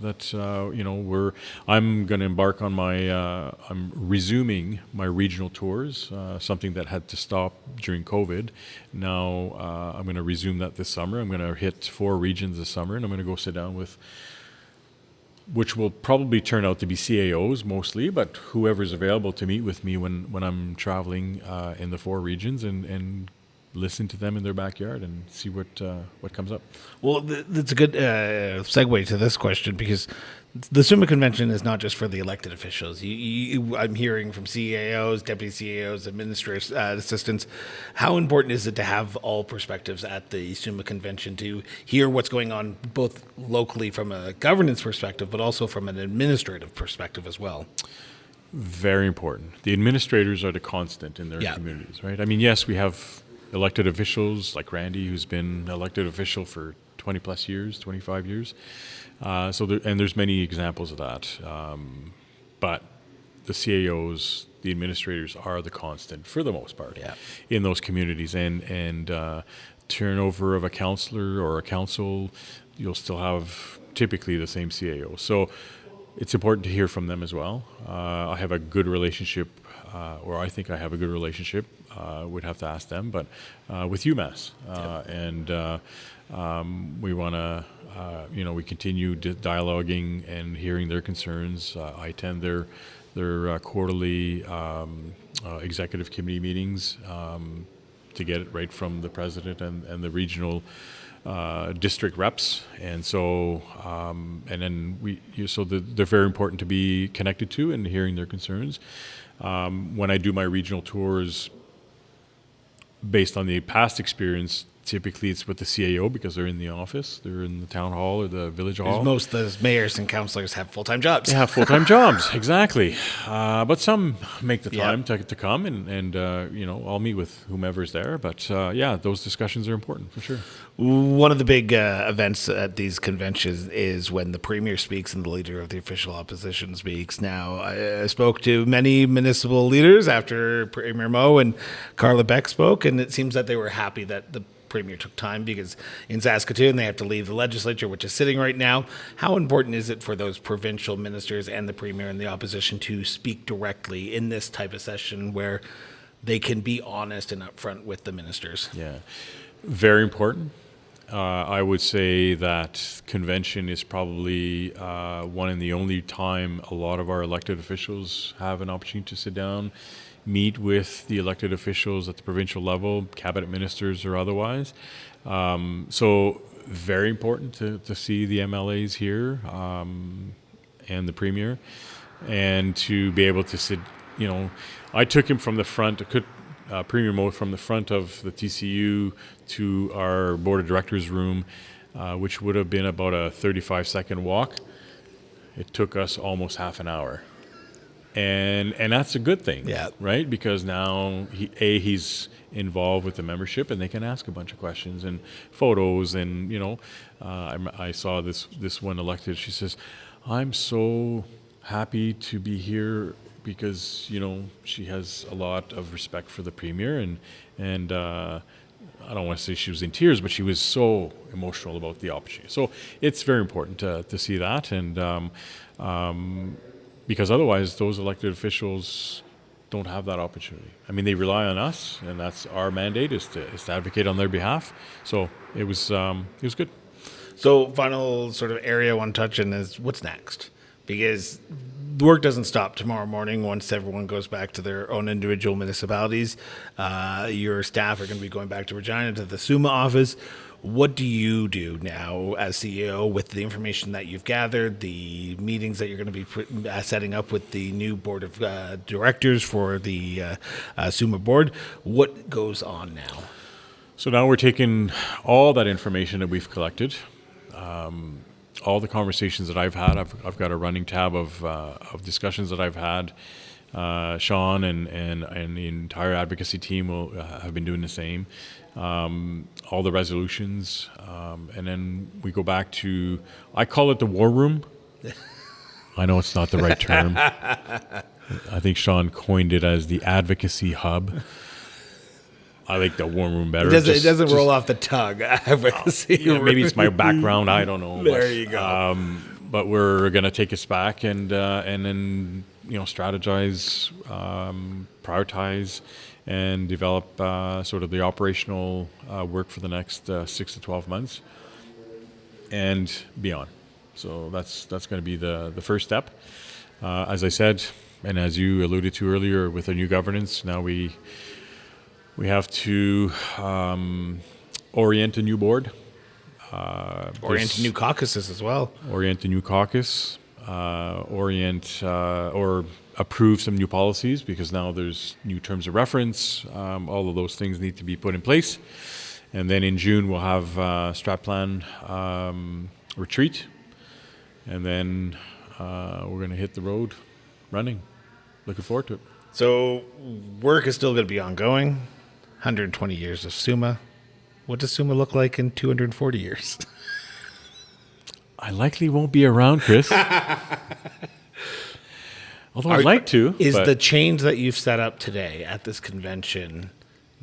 I'm going to embark on I'm resuming my regional tours, something that had to stop during COVID. Now I'm going to resume that this summer. I'm going to hit 4 regions this summer, and I'm going to go sit down with, which will probably turn out to be CAOs mostly, but whoever's available to meet with me when I'm traveling in the 4 regions, and listen to them in their backyard and see what comes up. Well, that's a good segue to this question, because the SUMA convention is not just for the elected officials. I'm hearing from CAOs, deputy CAOs, administrative assistants. How important is it to have all perspectives at the SUMA convention to hear what's going on, both locally from a governance perspective, but also from an administrative perspective as well? Very important. The administrators are the constant in their communities, right? I mean, yes, we have elected officials like Randy, who's been elected official for 20 plus years, 25 years. There's many examples of that. But the CAOs, the administrators, are the constant for the most part in those communities. And turnover of a councillor or a council, you'll still have typically the same CAO. So it's important to hear from them as well. I have a good relationship, or I think I have a good relationship. Would have to ask them, but with UMass, we want to, we continue dialoguing and hearing their concerns. I attend their quarterly executive committee meetings to get it right from the president and the regional district reps, and so they're very important to be connected to and hearing their concerns. When I do my regional tours, based on the past experience, Typically, it's with the CAO because they're in the office, they're in the town hall or the village hall. Most of those mayors and councillors have full-time jobs. They have full-time jobs, exactly. But some make the time Yeah. to come, and I'll meet with whomever's there. But those discussions are important for sure. One of the big events at these conventions is when the premier speaks and the leader of the official opposition speaks. Now, I spoke to many municipal leaders after Premier Moe and Carla Beck spoke, and it seems that they were happy that the premier took time, because in Saskatoon they have to leave the legislature, which is sitting right now. How important is it for those provincial ministers and the premier and the opposition to speak directly in this type of session where they can be honest and upfront with the ministers? Yeah, very important. I would say that convention is probably one and the only time a lot of our elected officials have an opportunity to sit down, meet with the elected officials at the provincial level, cabinet ministers or otherwise. So very important to see the MLAs here and the premier, and to be able to sit, I took him from the front, Premier Moe from the front of the TCU to our board of directors room, which would have been about a 35-second walk. It took us almost half an hour. And that's a good thing, right? Because now he's involved with the membership, and they can ask a bunch of questions and photos. And I saw this one elected. She says, "I'm so happy to be here because she has a lot of respect for the premier." And I don't want to say she was in tears, but she was so emotional about the opportunity. So it's very important to see that, and because otherwise those elected officials don't have that opportunity. I mean, they rely on us, and that's our mandate is to advocate on their behalf. So it was good. So final sort of area I want to touch on is what's next, because the work doesn't stop tomorrow morning once everyone goes back to their own individual municipalities. Your staff are going to be going back to Regina to the SUMA office. What do you do now as CEO with the information that you've gathered, the meetings that you're going to be setting up with the new board of directors for the SUMA board? What goes on now? So now we're taking all that information that we've collected, all the conversations that I've had. I've got a running tab of discussions that I've had. Sean and the entire advocacy team will have been doing the same. All the resolutions, and then we go back to, I call it the war room. I know it's not the right term. I think Sean coined it as the advocacy hub. I like the war room better. It doesn't roll off the tongue. Advocacy. Maybe it's my background. I don't know. There you go. But we're going to take us back and then strategize, prioritize, and develop sort of the operational work for the next 6 to 12 months and beyond. So that's going to be the first step. As I said, and as you alluded to earlier, with the new governance, now we have to orient a new board. Orient new caucuses as well. Orient a new caucus. Or approve some new policies, because now there's new terms of reference. All of those things need to be put in place. And then in June, we'll have strat plan retreat. And then we're going to hit the road running. Looking forward to it. So work is still going to be ongoing. 120 years of SUMA. What does SUMA look like in 240 years? I likely won't be around, Chris. Although I'd like to. Is the change that you've set up today at this convention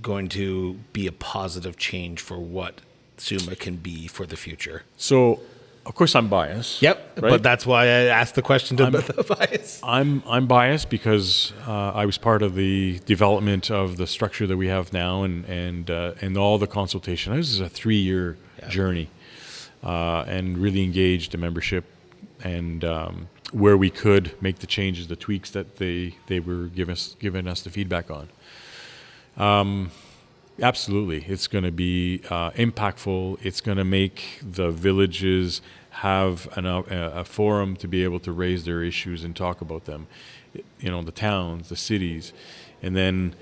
going to be a positive change for what SUMA can be for the future? So, of course, I'm biased. Yep, right? but that's why I asked the question to the bias. I'm biased because I was part of the development of the structure that we have now, and all the consultation. This is a 3-year journey, and really engaged the membership, and where we could make the changes, the tweaks that they were giving us the feedback on. Absolutely, it's going to be impactful. It's going to make the villages have a forum to be able to raise their issues and talk about them. The towns, the cities, and then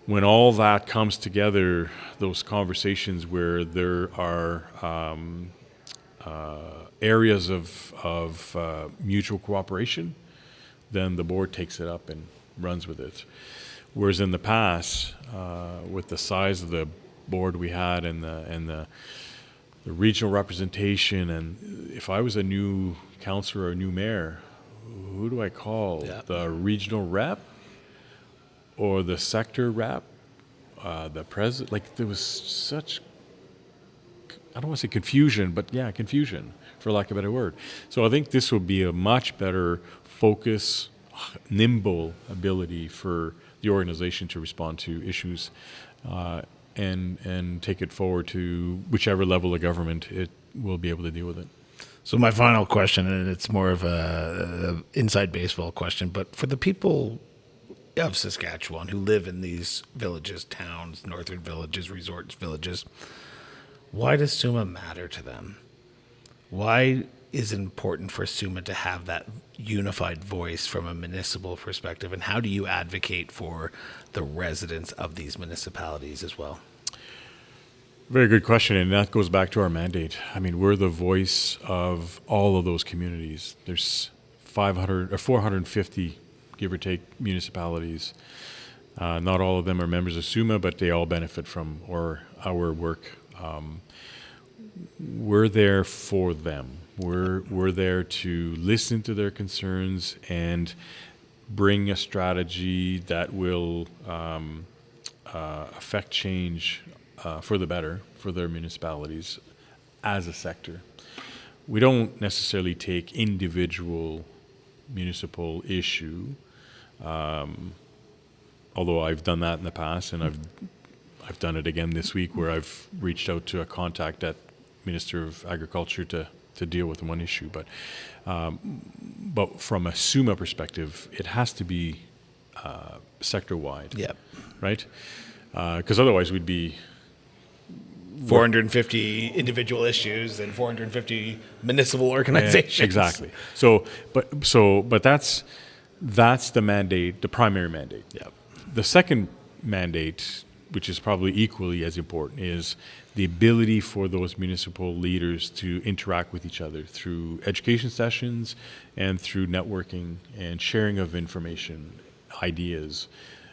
when all that comes together, those conversations where there are areas of mutual cooperation, then the board takes it up and runs with it. Whereas in the past, with the size of the board we had and the regional representation, and if I was a new councillor or a new mayor, who do I call? Yeah. The regional rep or the sector rep? The president? Like, there was such, I don't want to say confusion, but yeah, confusion, for lack of a better word. So I think this will be a much better focus, nimble ability for the organization to respond to issues and take it forward to whichever level of government it will be able to deal with it. So my final question, and it's more of a inside baseball question, but for the people of Saskatchewan who live in these villages, towns, northern villages, resort villages, why does SUMA matter to them? Why is it important for SUMA to have that unified voice from a municipal perspective, and how do you advocate for the residents of these municipalities as well? Very good question, and that goes back to our mandate. I mean, we're the voice of all of those communities. There's 500 or 450, give or take, municipalities. Not all of them are members of SUMA, but they all benefit from our work. We're there for them. We're there to listen to their concerns and bring a strategy that will affect change for the better for their municipalities as a sector. We don't necessarily take individual municipal issue, although I've done that in the past, and I've done it again this week, where I've reached out to a contact at Minister of Agriculture to deal with one issue. But from a SUMA perspective, it has to be sector-wide. Yep. Right? Because otherwise we'd be 450 individual issues and 450 municipal organizations. Exactly. But that's the mandate, the primary mandate. Yep. The second mandate, which is probably equally as important, is the ability for those municipal leaders to interact with each other through education sessions and through networking and sharing of information, ideas.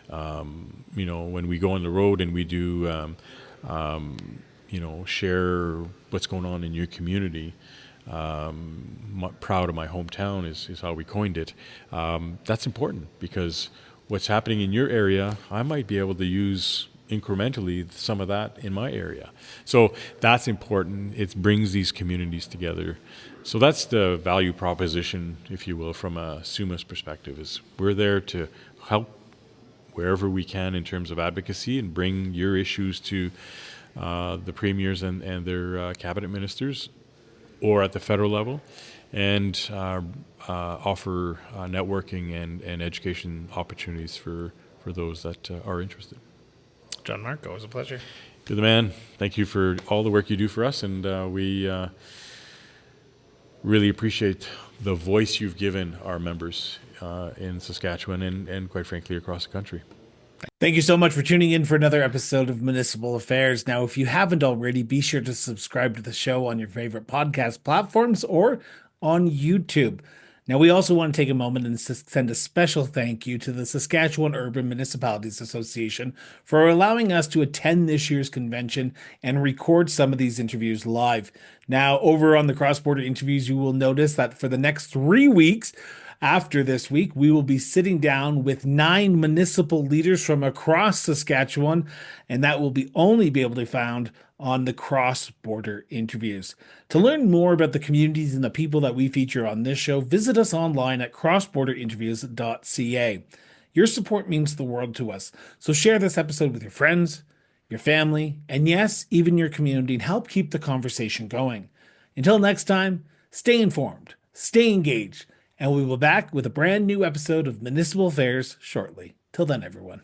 When we go on the road and we do, share what's going on in your community. Proud of my hometown is how we coined it. That's important, because what's happening in your area, I might be able to use incrementally some of that in my area. So that's important. It brings these communities together. So that's the value proposition, if you will, from a SUMA's perspective, is we're there to help wherever we can in terms of advocacy and bring your issues to the premiers and their cabinet ministers, or at the federal level, and offer networking and education opportunities for those that are interested. Jean-Marc, always a pleasure. You're the man. Thank you for all the work you do for us, and we really appreciate the voice you've given our members in Saskatchewan and quite frankly across the country. Thank you so much for tuning in for another episode of Municipal Affairs. Now, if you haven't already, be sure to subscribe to the show on your favorite podcast platforms or on YouTube. Now, we also want to take a moment and send a special thank you to the Saskatchewan Urban Municipalities Association for allowing us to attend this year's convention and record some of these interviews live. Now, over on the cross-border interviews, you will notice that for the next 3 weeks, after this week, we will be sitting down with 9 municipal leaders from across Saskatchewan, and that will only be able to be found on the cross-border interviews. To learn more about the communities and the people that we feature on this show, visit us online at crossborderinterviews.ca. Your support means the world to us, so share this episode with your friends, your family, and yes, even your community, and help keep the conversation going. Until next time, stay informed, stay engaged, and we will be back with a brand new episode of Municipal Affairs shortly. Till then, everyone.